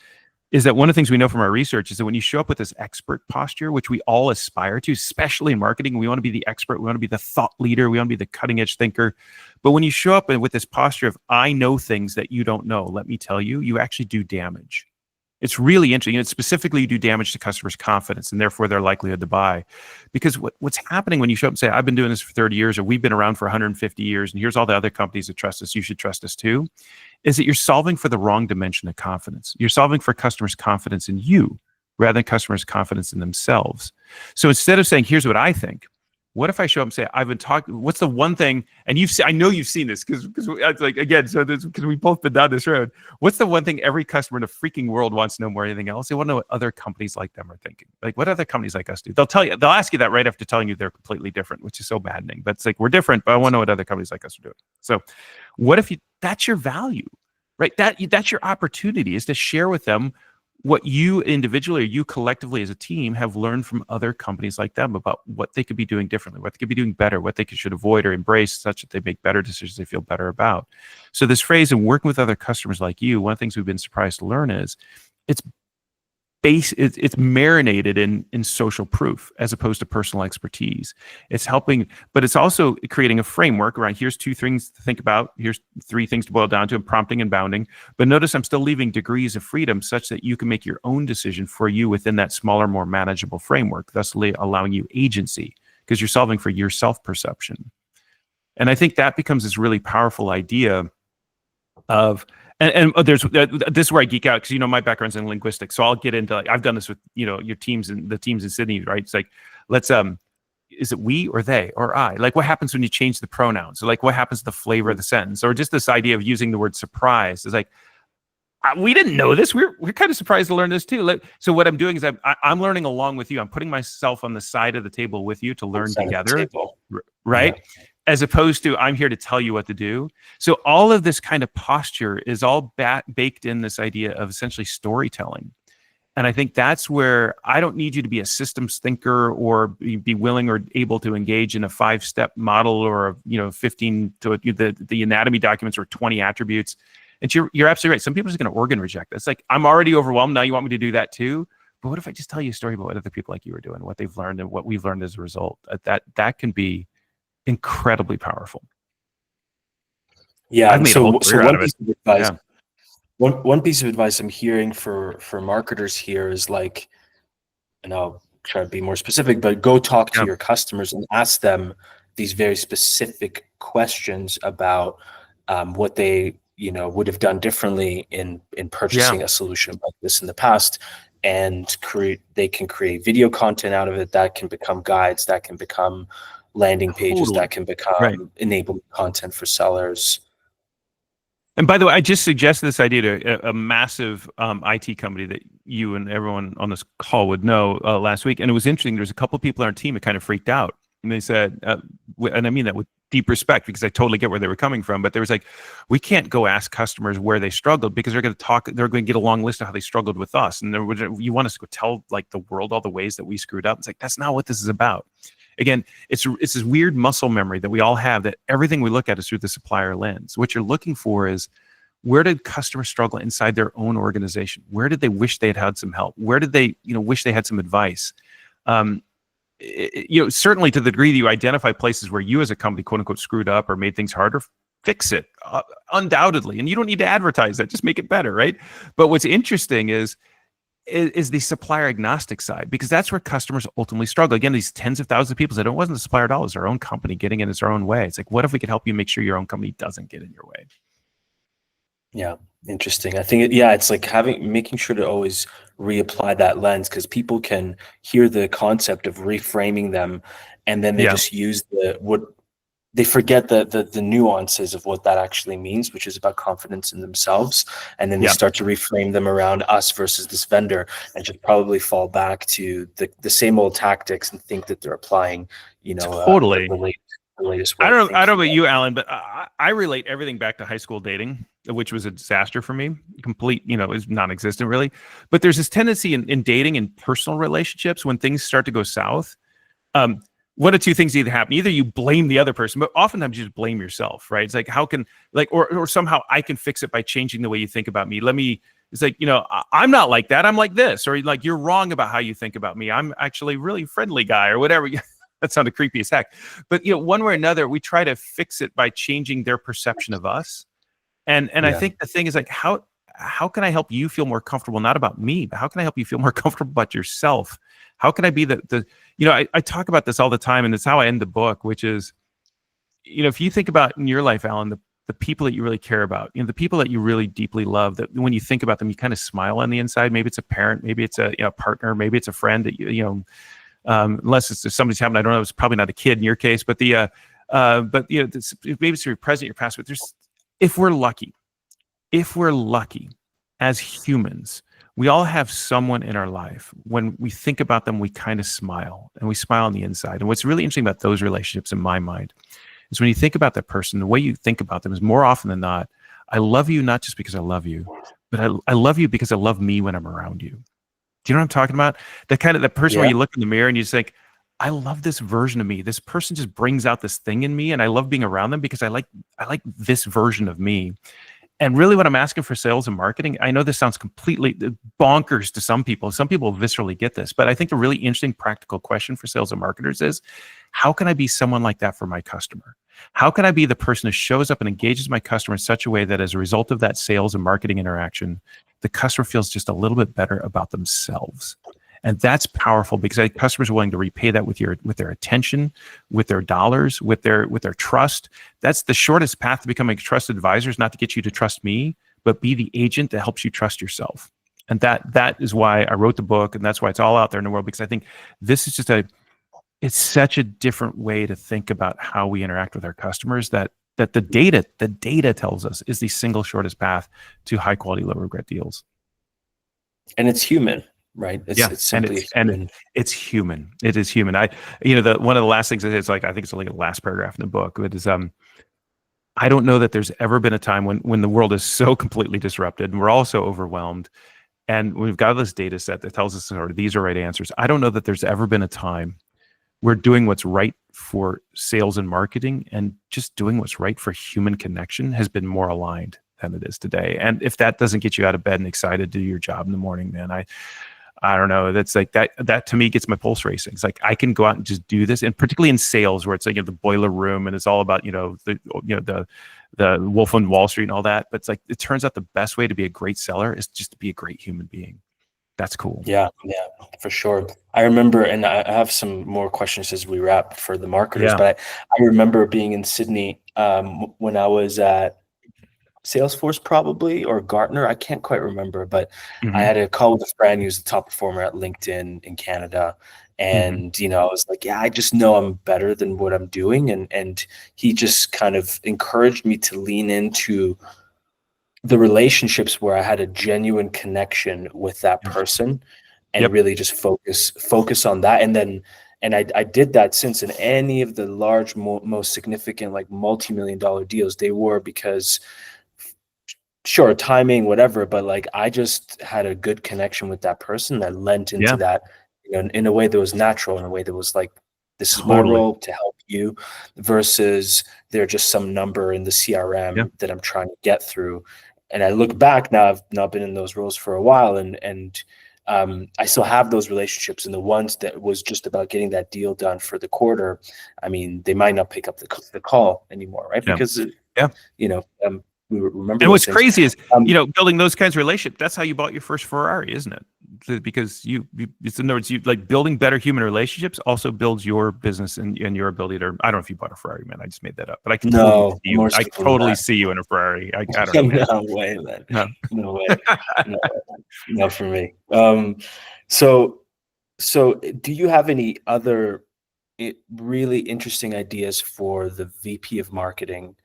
Speaker 2: is that one of the things we know from our research is that when you show up with this expert posture, which we all aspire to, especially in marketing, we want to be the expert, we want to be the thought leader, we want to be the cutting edge thinker. But when you show up with this posture of, I know things that you don't know, let me tell you, you actually do damage. It's really interesting. It's specifically, you do damage to customers' confidence and therefore their likelihood to buy. Because what's happening when you show up and say, I've been doing this for 30 years, or we've been around for 150 years, and here's all the other companies that trust us, you should trust us too, is that you're solving for the wrong dimension of confidence. You're solving for customers' confidence in you rather than customers' confidence in themselves. So instead of saying, here's what I think, what if I show up and say, I've been talking, what's the one thing, and I know you've seen this, because it's like, again, so because we've both been down this road. What's the one thing every customer in the freaking world wants to know more than anything else? They want to know what other companies like them are thinking. Like, what other companies like us do? They'll ask you that right after telling you they're completely different, which is so maddening. But it's like, we're different, but I want to know what other companies like us are doing. So what if that's your value, right? That's your opportunity, is to share with them what you individually or you collectively as a team have learned from other companies like them about what they could be doing differently, what they could be doing better, what they should avoid or embrace, such that they make better decisions they feel better about. So this phrase, in working with other customers like you, one of the things we've been surprised to learn is it's marinated in social proof as opposed to personal expertise. It's helping, but it's also creating a framework around, here's 2 things to think about, here's 3 things to boil down to, prompting and bounding. But notice I'm still leaving degrees of freedom such that you can make your own decision for you within that smaller, more manageable framework, thus allowing you agency, because you're solving for your self-perception. And I think that becomes this really powerful idea of, and there's this is where I geek out, because my background's in linguistics, so I'll get into, like, I've done this with your teams and the teams in Sydney, right? It's like, let's is it we or they or I? Like, what happens when you change the pronouns? Or like, what happens to the flavor of the sentence? Or just this idea of using the word surprise is like, we didn't know this. We're kind of surprised to learn this too. So what I'm doing is I'm learning along with you. I'm putting myself on the side of the table with you to learn together, right? Yeah. As opposed to, I'm here to tell you what to do. So all of this kind of posture is all baked in this idea of essentially storytelling. And I think that's where I don't need you to be a systems thinker or be willing or able to engage in a 5-step model or 15 to the anatomy documents or 20 attributes. And you're absolutely right. Some people are just going to organ reject. It's like, I'm already overwhelmed. Now you want me to do that too? But what if I just tell you a story about what other people like you are doing, what they've learned and what we've learned as a result? That can be incredibly powerful.
Speaker 1: Yeah. So one piece of advice, one piece of advice I'm hearing for marketers here is like, and I'll try to be more specific, but go talk to your customers and ask them these very specific questions about what they would have done differently in purchasing a solution like this in the past, and they can create video content out of it that can become guides, that can become landing pages, that can become enabling content for sellers.
Speaker 2: And by the way, I just suggested this idea to a massive IT company that you and everyone on this call would know last week. And it was interesting. There's a couple of people on our team that kind of freaked out. And they said, and I mean that with deep respect, because I totally get where they were coming from, but there was like, we can't go ask customers where they struggled, because they're going to get a long list of how they struggled with us. And you want us to go tell like the world all the ways that we screwed up. It's like, that's not what this is about. again, it's this weird muscle memory that we all have, that everything we look at is through the supplier lens. What you're looking for is, where did customers struggle inside their own organization? Where did they wish they had had some help? Where did they, wish they had some advice? Certainly to the degree that you identify places where you as a company, quote unquote, screwed up or made things harder, fix it, undoubtedly. And you don't need to advertise that, just make it better, right? But what's interesting is the supplier agnostic side, because that's where customers ultimately struggle. Again, these tens of thousands of people said, it wasn't the supplier at all, it was our own company getting in its own way. It's like, what if we could help you make sure your own company doesn't get in your way?
Speaker 1: Yeah, interesting. I think it's like making sure to always reapply that lens, because people can hear the concept of reframing them, and then they just use they forget the nuances of what that actually means, which is about confidence in themselves, and then they start to reframe them around us versus this vendor, and just probably fall back to the same old tactics and think that they're applying,
Speaker 2: totally
Speaker 1: the latest way.
Speaker 2: I don't know about you, Alan, but I relate everything back to high school dating, which was a disaster for me. Complete, it was non-existent really. But there's this tendency in dating and personal relationships, when things start to go south, one of two things either happen. Either you blame the other person, but oftentimes you just blame yourself, right? It's like, how can, or somehow I can fix it by changing the way you think about me. It's like, I'm not like that, I'm like this. Or like, you're wrong about how you think about me, I'm actually a really friendly guy, or whatever. That sounded creepy as heck. But one way or another, we try to fix it by changing their perception of us. And I think the thing is, like, how can I help you feel more comfortable, not about me, but how can I help you feel more comfortable about yourself? How can I be I talk about this all the time, and it's how I end the book, which is, if you think about in your life, Alan, the people that you really care about, the people that you really deeply love, that when you think about them, you kind of smile on the inside. Maybe it's a parent, maybe it's a partner, maybe it's a friend that unless it's somebody's happened, I don't know. It's probably not a kid in your case, but maybe it's your present, your past. But if we're lucky as humans, we all have someone in our life. When we think about them, we kind of smile, and we smile on the inside. And what's really interesting about those relationships, in my mind, is when you think about that person, the way you think about them is more often than not, I love you not just because I love you, but I love you because I love me when I'm around you. Do you know what I'm talking about? The person where you look in the mirror and you just think, I love this version of me. This person just brings out this thing in me, and I love being around them because I like this version of me. And really what I'm asking for sales and marketing, I know this sounds completely bonkers to some people. Some people viscerally get this, but I think the really interesting practical question for sales and marketers is, how can I be someone like that for my customer? How can I be the person who shows up and engages my customer in such a way that as a result of that sales and marketing interaction, the customer feels just a little bit better about themselves? And that's powerful, because customers are willing to repay that with their attention, with their dollars, with their trust. That's the shortest path to becoming a trusted advisor, is not to get you to trust me, but be the agent that helps you trust yourself. And that is why I wrote the book, and that's why it's all out there in the world, because I think this is just it's such a different way to think about how we interact with our customers, that the data tells us is the single shortest path to high quality, low regret deals.
Speaker 1: And it's human. Right. It's simply human.
Speaker 2: It's human. It is human. One of the last things is, like, I think it's like the last paragraph in the book, but is I don't know that there's ever been a time when the world is so completely disrupted and we're all so overwhelmed, and we've got this data set that tells us sort of these are right answers. I don't know that there's ever been a time where doing what's right for sales and marketing and just doing what's right for human connection has been more aligned than it is today. And if that doesn't get you out of bed and excited to do your job in the morning, man, I don't know. That's like that to me gets my pulse racing. It's like I can go out and just do this, and particularly in sales, where it's like the boiler room and it's all about the Wolf on Wall Street and all that. But it's like it turns out the best way to be a great seller is just to be a great human being. That's cool.
Speaker 1: Yeah, for sure. I remember, and I have some more questions as we wrap for the marketers. But I remember being in Sydney when I was at Salesforce, probably, or Gartner. I can't quite remember, but I had a call with a friend who's the top performer at LinkedIn in Canada. And, I was like, yeah, I just know I'm better than what I'm doing. And he just kind of encouraged me to lean into the relationships where I had a genuine connection with that person, and really just focus on that. And I did that since. In any of the large, most significant, like multi-million-dollar deals, they were because, sure, timing, whatever, but like I just had a good connection with that person that lent into that, in a way that was natural, in a way that was like This is my
Speaker 2: Totally.
Speaker 1: role to help you, versus they're just some number in the CRM
Speaker 2: Yeah.
Speaker 1: that I'm trying to get through. And I look back now, I've not been in those roles for a while, and I still have those relationships. And the ones that was just about getting that deal done for the quarter, I mean, they might not pick up the call anymore, right?
Speaker 2: Yeah.
Speaker 1: Because
Speaker 2: Yeah.
Speaker 1: we remember
Speaker 2: And
Speaker 1: those
Speaker 2: what's
Speaker 1: things.
Speaker 2: crazy is, building those kinds of relationships, that's how you bought your first Ferrari, isn't it? Because it's, in other words, you like building better human relationships also builds your business and your ability to, I don't know if you bought a Ferrari, man. I just made that up, but I can totally see you.
Speaker 1: More
Speaker 2: I
Speaker 1: simple than
Speaker 2: totally
Speaker 1: that.
Speaker 2: see you in a Ferrari. I don't know, man.
Speaker 1: No way, man.
Speaker 2: No.
Speaker 1: No way. No, not for me. So do you have any other really interesting ideas for the VP of marketing,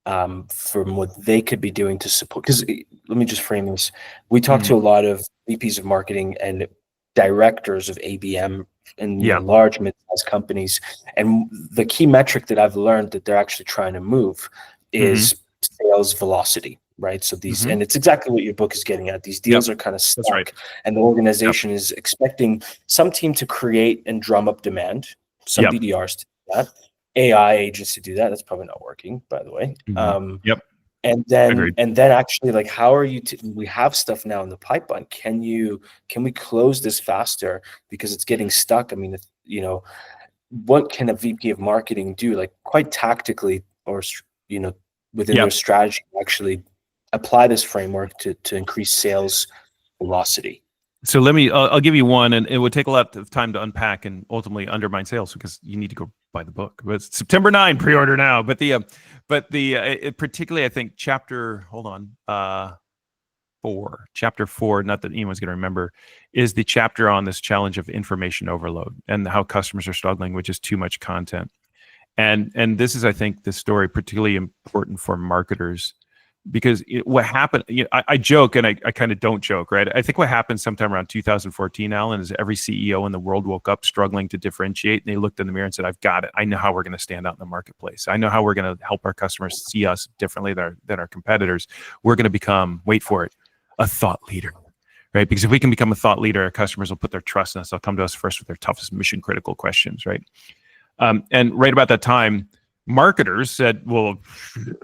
Speaker 1: from what they could be doing to support? Because let me just frame this. We talk to a lot of VPs of marketing and directors of ABM and large mid-sized companies, and the key metric that I've learned that they're actually trying to move is sales velocity, right? So these, and it's exactly what your book is getting at. These deals are kind of stuck,
Speaker 2: That's right.
Speaker 1: and the organization is expecting some team to create and drum up demand, some BDRs to do that, AI agents to do that. That's probably not working, by the way. And then actually, like, how are you? We have stuff now in the pipeline. Can we close this faster because it's getting stuck? I mean, what can a VP of marketing do, like quite tactically, or within their strategy, actually apply this framework to increase sales velocity?
Speaker 2: So I'll give you one, and it would take a lot of time to unpack and ultimately undermine sales because you need to go buy the book. But it's September 9, pre-order now. But particularly, I think chapter 4, not that anyone's going to remember, is the chapter on this challenge of information overload and how customers are struggling with just too much content. And this is, I think, the story particularly important for marketers. Because what happened, I joke and I kind of don't joke, right? I think what happened sometime around 2014, Alan, is every CEO in the world woke up struggling to differentiate, and they looked in the mirror and said, "I've got it. I know how we're going to stand out in the marketplace. I know how we're going to help our customers see us differently than our competitors. We're going to become, wait for it, a thought leader." Right? Because if we can become a thought leader, our customers will put their trust in us. They'll come to us first with their toughest mission critical questions, right? And right about that time, marketers said, "Well,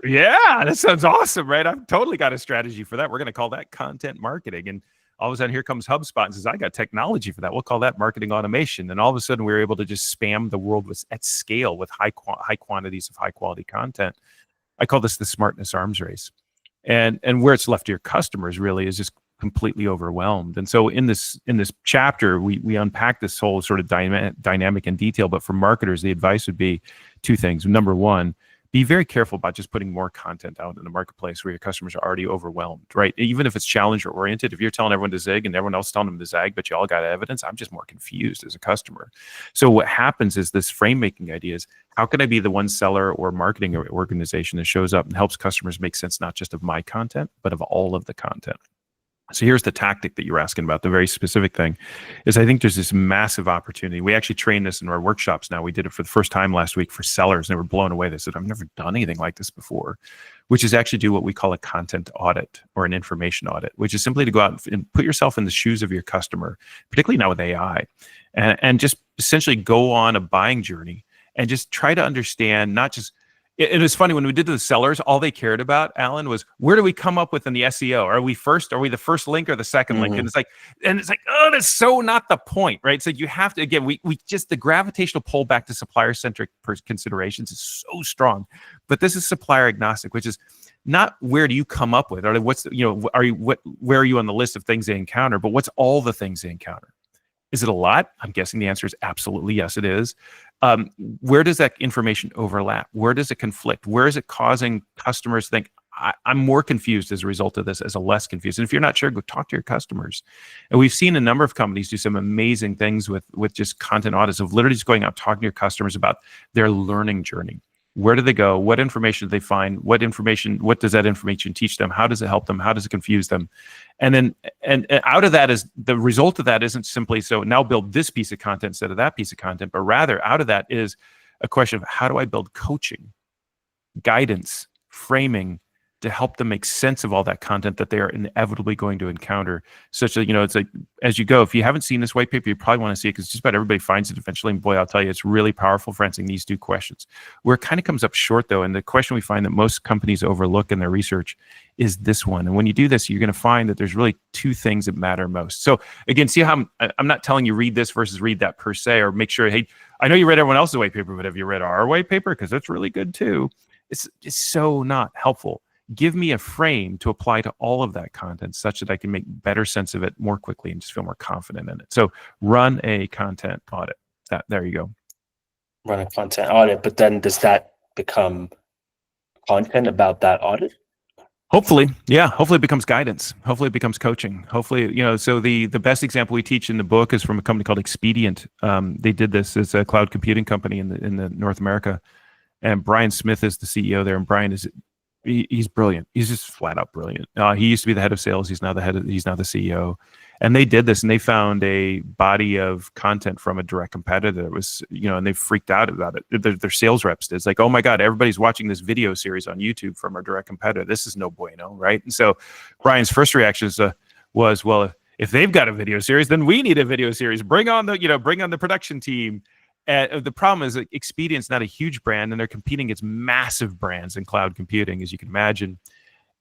Speaker 2: yeah, that sounds awesome, right? I've totally got a strategy for that. We're going to call that content marketing." And all of a sudden, here comes HubSpot and says, "I got technology for that. We'll call that marketing automation." And all of a sudden, we were able to just spam the world at scale with high quantities of high quality content. I call this the smartness arms race. And where it's left to your customers really is just completely overwhelmed. And so in this chapter, we unpack this whole sort of dynamic in detail. But for marketers, the advice would be two things. Number one, be very careful about just putting more content out in the marketplace where your customers are already overwhelmed, right? Even if it's challenger oriented, if you're telling everyone to zig and everyone else telling them to zag, but you all got evidence, I'm just more confused as a customer. So what happens is this frame making idea is, how can I be the one seller or marketing organization that shows up and helps customers make sense, not just of my content, but of all of the content? So here's the tactic that you're asking about. The very specific thing is, I think there's this massive opportunity. We actually train this in our workshops now. We did it for the first time last week for sellers, and they were blown away. They said, "I've never done anything like this before," which is actually do what we call a content audit or an information audit, which is simply to go out and put yourself in the shoes of your customer, particularly now with AI, and just essentially go on a buying journey and just try to understand, not just, it was funny when we did the sellers, all they cared about, Alan, was where do we come up with in the SEO? Are we the first link or the second link? And it's like, oh, that's so not the point, right? So you have to, again, we just, the gravitational pull back to supplier-centric considerations is so strong. But this is supplier agnostic, which is not where do you come up with, or what's, where are you on the list of things they encounter, but what's all the things they encounter? Is it a lot? I'm guessing the answer is absolutely yes, it is. Where does that information overlap? Where does it conflict? Where is it causing customers to think, I'm more confused as a result of this as a less confused? And if you're not sure, go talk to your customers. And we've seen a number of companies do some amazing things with just content audits of literally just going out, talking to your customers about their learning journey. Where do they go? What information do they find? What does that information teach them? How does it help them? How does it confuse them? And out of that is, the result of that isn't simply, so now build this piece of content instead of that piece of content, but rather out of that is a question of, how do I build coaching, guidance, framing, to help them make sense of all that content that they are inevitably going to encounter. Such that, it's like, as you go, if you haven't seen this white paper, you probably want to see it, because just about everybody finds it eventually. And boy, I'll tell you, it's really powerful for answering these 2 questions. Where it kind of comes up short, though, and the question we find that most companies overlook in their research is this one. And when you do this, you're going to find that there's really 2 things that matter most. So again, see how I'm not telling you read this versus read that per se, or make sure, hey, I know you read everyone else's white paper, but have you read our white paper? Because that's really good too. It's so not helpful. Give me a frame to apply to all of that content such that I can make better sense of it more quickly and just feel more confident in it. So run a content audit. There you go.
Speaker 1: Run a content audit, but then does that become content about that audit?
Speaker 2: Hopefully, yeah. Hopefully it becomes guidance. Hopefully it becomes coaching. Hopefully, so the best example we teach in the book is from a company called Expedient. They did this. It's a cloud computing company in the North America. And Brian Smith is the CEO there. And Brian he's brilliant. He's just flat out brilliant. He used to be the head of sales. He's now the CEO. And they did this, and they found a body of content from a direct competitor that was, and they freaked out about it. Their sales reps did. It's like, oh my God, everybody's watching this video series on YouTube from our direct competitor. This is no bueno, right? And so Brian's first reaction was, well, if they've got a video series, then we need a video series. Bring on the production team. The problem is that Expedient's not a huge brand, and they're competing against massive brands in cloud computing, as you can imagine.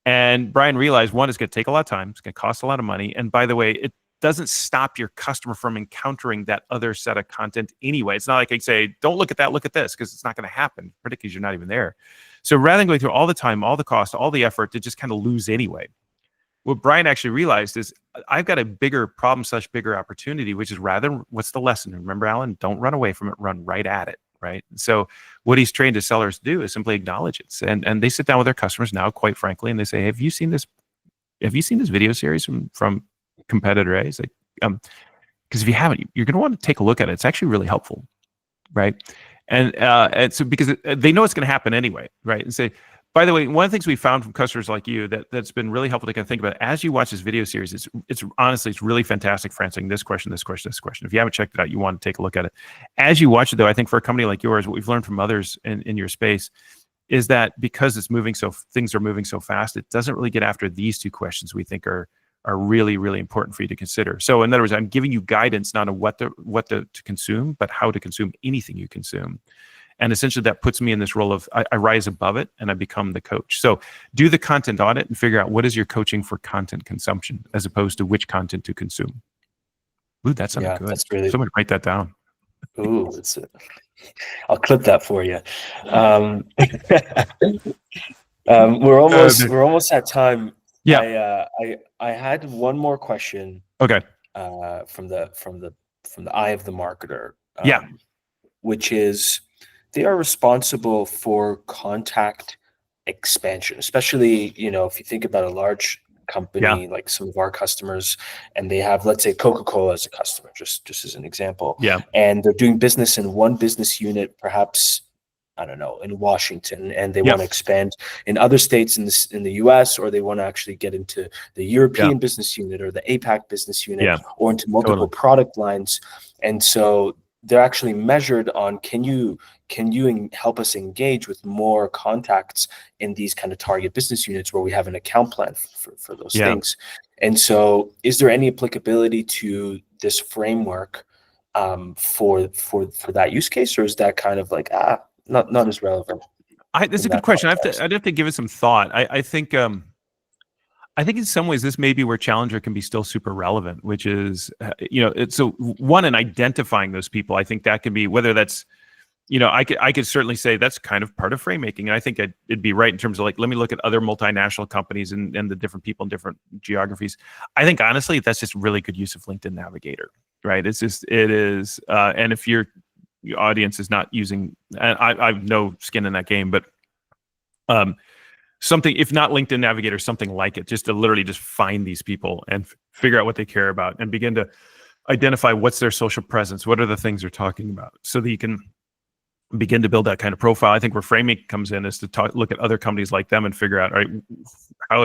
Speaker 2: And Brian realized, one, it's going to take a lot of time. It's going to cost a lot of money. And by the way, it doesn't stop your customer from encountering that other set of content anyway. It's not like I say, don't look at that, look at this, because it's not going to happen, particularly because you're not even there. So rather than going through all the time, all the cost, all the effort to just kind of lose anyway, what Brian actually realized is I've got a bigger problem / bigger opportunity, which is what's the lesson? Remember, Alan, don't run away from it, run right at it, right? So what he's trained his sellers to do is simply acknowledge it. And they sit down with their customers now, quite frankly, and they say, have you seen this video series from competitor A? He's like, because if you haven't, you're going to want to take a look at it. It's actually really helpful, right? And so because they know it's going to happen anyway, right? And say, by the way, one of the things we found from customers like you that's been really helpful to kind of think about as you watch this video series, it's honestly, it's really fantastic for answering this question, this question, this question. If you haven't checked it out, you want to take a look at it. As you watch it, though, I think for a company like yours, what we've learned from others in your space is that because things are moving so fast, it doesn't really get after these 2 questions we think are really, really important for you to consider. So in other words, I'm giving you guidance not on what to consume, but how to consume anything you consume. And essentially that puts me in this role of I rise above it and I become the coach. So do the content audit and figure out what is your coaching for content consumption as opposed to which content to consume. Ooh, that sounded good. That's really... Somebody write that down.
Speaker 1: Ooh, I'll clip that for you. We're almost at time.
Speaker 2: Yeah.
Speaker 1: I had one more question.
Speaker 2: Okay.
Speaker 1: From the eye of the marketer.
Speaker 2: Yeah.
Speaker 1: Which is, they are responsible for contact expansion, especially, if you think about a large company like some of our customers, and they have, let's say, Coca-Cola as a customer, just as an example.
Speaker 2: Yeah.
Speaker 1: And they're doing business in one business unit, perhaps, I don't know, in Washington, and they want to expand in other states in the US, or they want to actually get into the European business unit or the APAC business unit, or into multiple product lines. And so they're actually measured on, can you help us engage with more contacts in these kind of target business units where we have an account plan for those things. And so is there any applicability to this framework for that use case, or is that kind of like, not as relevant?
Speaker 2: That's a good question. I'd have to give it some thought. I think in some ways this may be where Challenger can be still super relevant, which is, so one, in identifying those people, I think that can be, whether that's, I could certainly say that's kind of part of Framemaking. And I think it'd be right in terms of like, let me look at other multinational companies and the different people in different geographies. I think honestly, that's just really good use of LinkedIn Navigator, right? It is, and if your audience is not using, and I have no skin in that game, but something, if not LinkedIn Navigator, something like it, just to literally just find these people and figure out what they care about and begin to identify what's their social presence, what are the things they're talking about, so that you can begin to build that kind of profile. I think where Framemaking comes in is to look at other companies like them and figure out, all right, how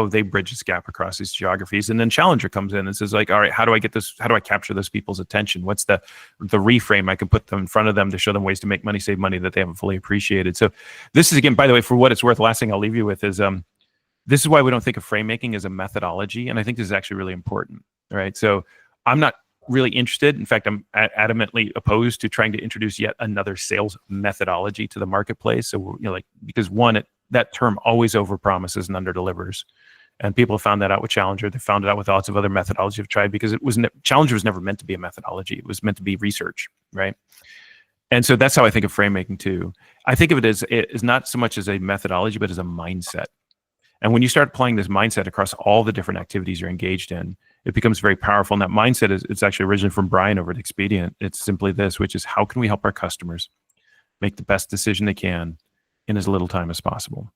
Speaker 2: have they bridged this gap across these geographies? And then Challenger comes in and says, like, all right, how do I capture those people's attention? What's the reframe I can put them in front of them to show them ways to make money, save money that they haven't fully appreciated? So this is, again, by the way, for what it's worth, the last thing I'll leave you with is This is why we don't think of frame making as a methodology. And I think this is actually really important. Right. So I'm not really interested. In fact, I'm adamantly opposed to trying to introduce yet another sales methodology to the marketplace. So, because one, that term always overpromises and underdelivers. And people have found that out with Challenger. They found it out with lots of other methodologies they've tried, because Challenger was never meant to be a methodology. It was meant to be research, right? And so that's how I think of frame making too. I think of it as not so much as a methodology, but as a mindset. And when you start applying this mindset across all the different activities you're engaged in, it becomes very powerful. And that mindset it's actually originally from Brian over at Expedient. It's simply this, which is, how can we help our customers make the best decision they can in as little time as possible?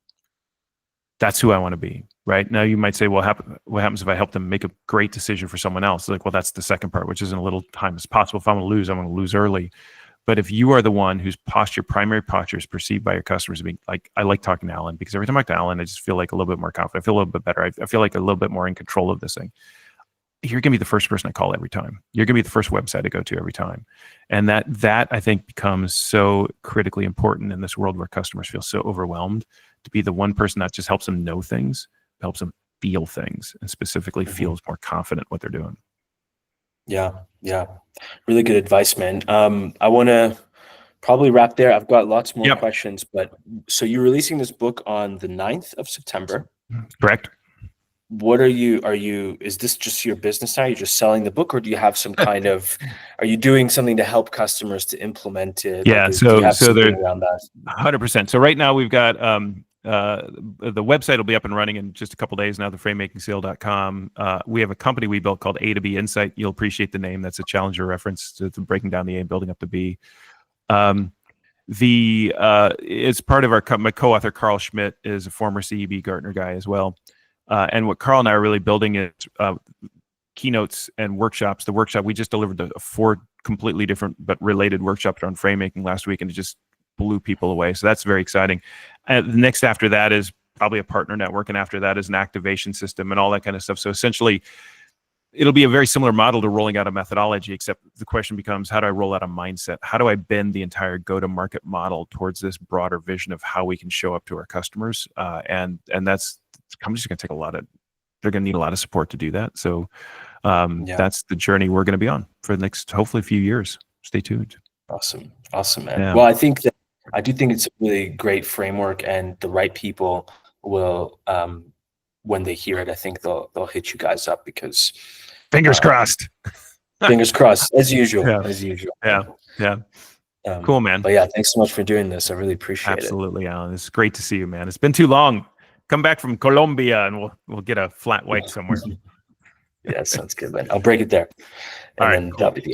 Speaker 2: That's who I want to be, right? Now you might say, well, what happens if I help them make a great decision for someone else? Like, well, that's the second part, which is in a little time as possible. If I'm going to lose, I'm going to lose early. But if you are the one whose primary posture is perceived by your customers as being like, I like talking to Alan, because every time I talk to Alan, I just feel like a little bit more confident. I feel a little bit better. I feel like a little bit more in control of this thing. You're going to be the first person I call every time. You're going to be the first website I go to every time. And that I think becomes so critically important in this world where customers feel so overwhelmed, to be the one person that just helps them know things, helps them feel things, and specifically feels more confident what they're doing.
Speaker 1: Yeah. Really good advice, man. I want to probably wrap there. I've got lots more questions, but so you're releasing this book on the 9th of September.
Speaker 2: Correct.
Speaker 1: What is this just your business now? You're just selling the book, or do you have some kind of, are you doing something to help customers to implement it?
Speaker 2: Yeah.
Speaker 1: Like,
Speaker 2: so
Speaker 1: there's
Speaker 2: around that 100%. So right now we've got, the website will be up and running in just a couple days now, theframemakingsale.com. We have a company we built called A2B Insight. You'll appreciate the name. That's a Challenger reference to breaking down the A and building up the B. It's part of my co-author, Carl Schmidt, is a former CEB Gartner guy as well. And what Carl and I are really building is keynotes and workshops. The workshop, we just delivered 4 completely different but related workshops on frame making last week, and it just blew people away. So that's very exciting. The next after that is probably a partner network, and after that is an activation system and all that kind of stuff. So essentially, it'll be a very similar model to rolling out a methodology, except the question becomes, how do I roll out a mindset? How do I bend the entire go-to-market model towards this broader vision of how we can show up to our customers? And that's, companies are going to take they're going to need a lot of support to do that. So that's the journey we're going to be on for the next, hopefully, few years. Stay tuned.
Speaker 1: Awesome, man.
Speaker 2: Yeah.
Speaker 1: Well, I do think it's a really great framework, and the right people will, when they hear it, I think they'll hit you guys up, because
Speaker 2: fingers crossed.
Speaker 1: Fingers crossed, as usual.
Speaker 2: Yeah. Cool, man.
Speaker 1: But yeah, thanks so much for doing this. I really appreciate it.
Speaker 2: Absolutely, Alan. It's great to see you, man. It's been too long. Come back from Colombia and we'll get a flat white somewhere.
Speaker 1: Yeah, sounds good, man. I'll break it there. And then that'll be the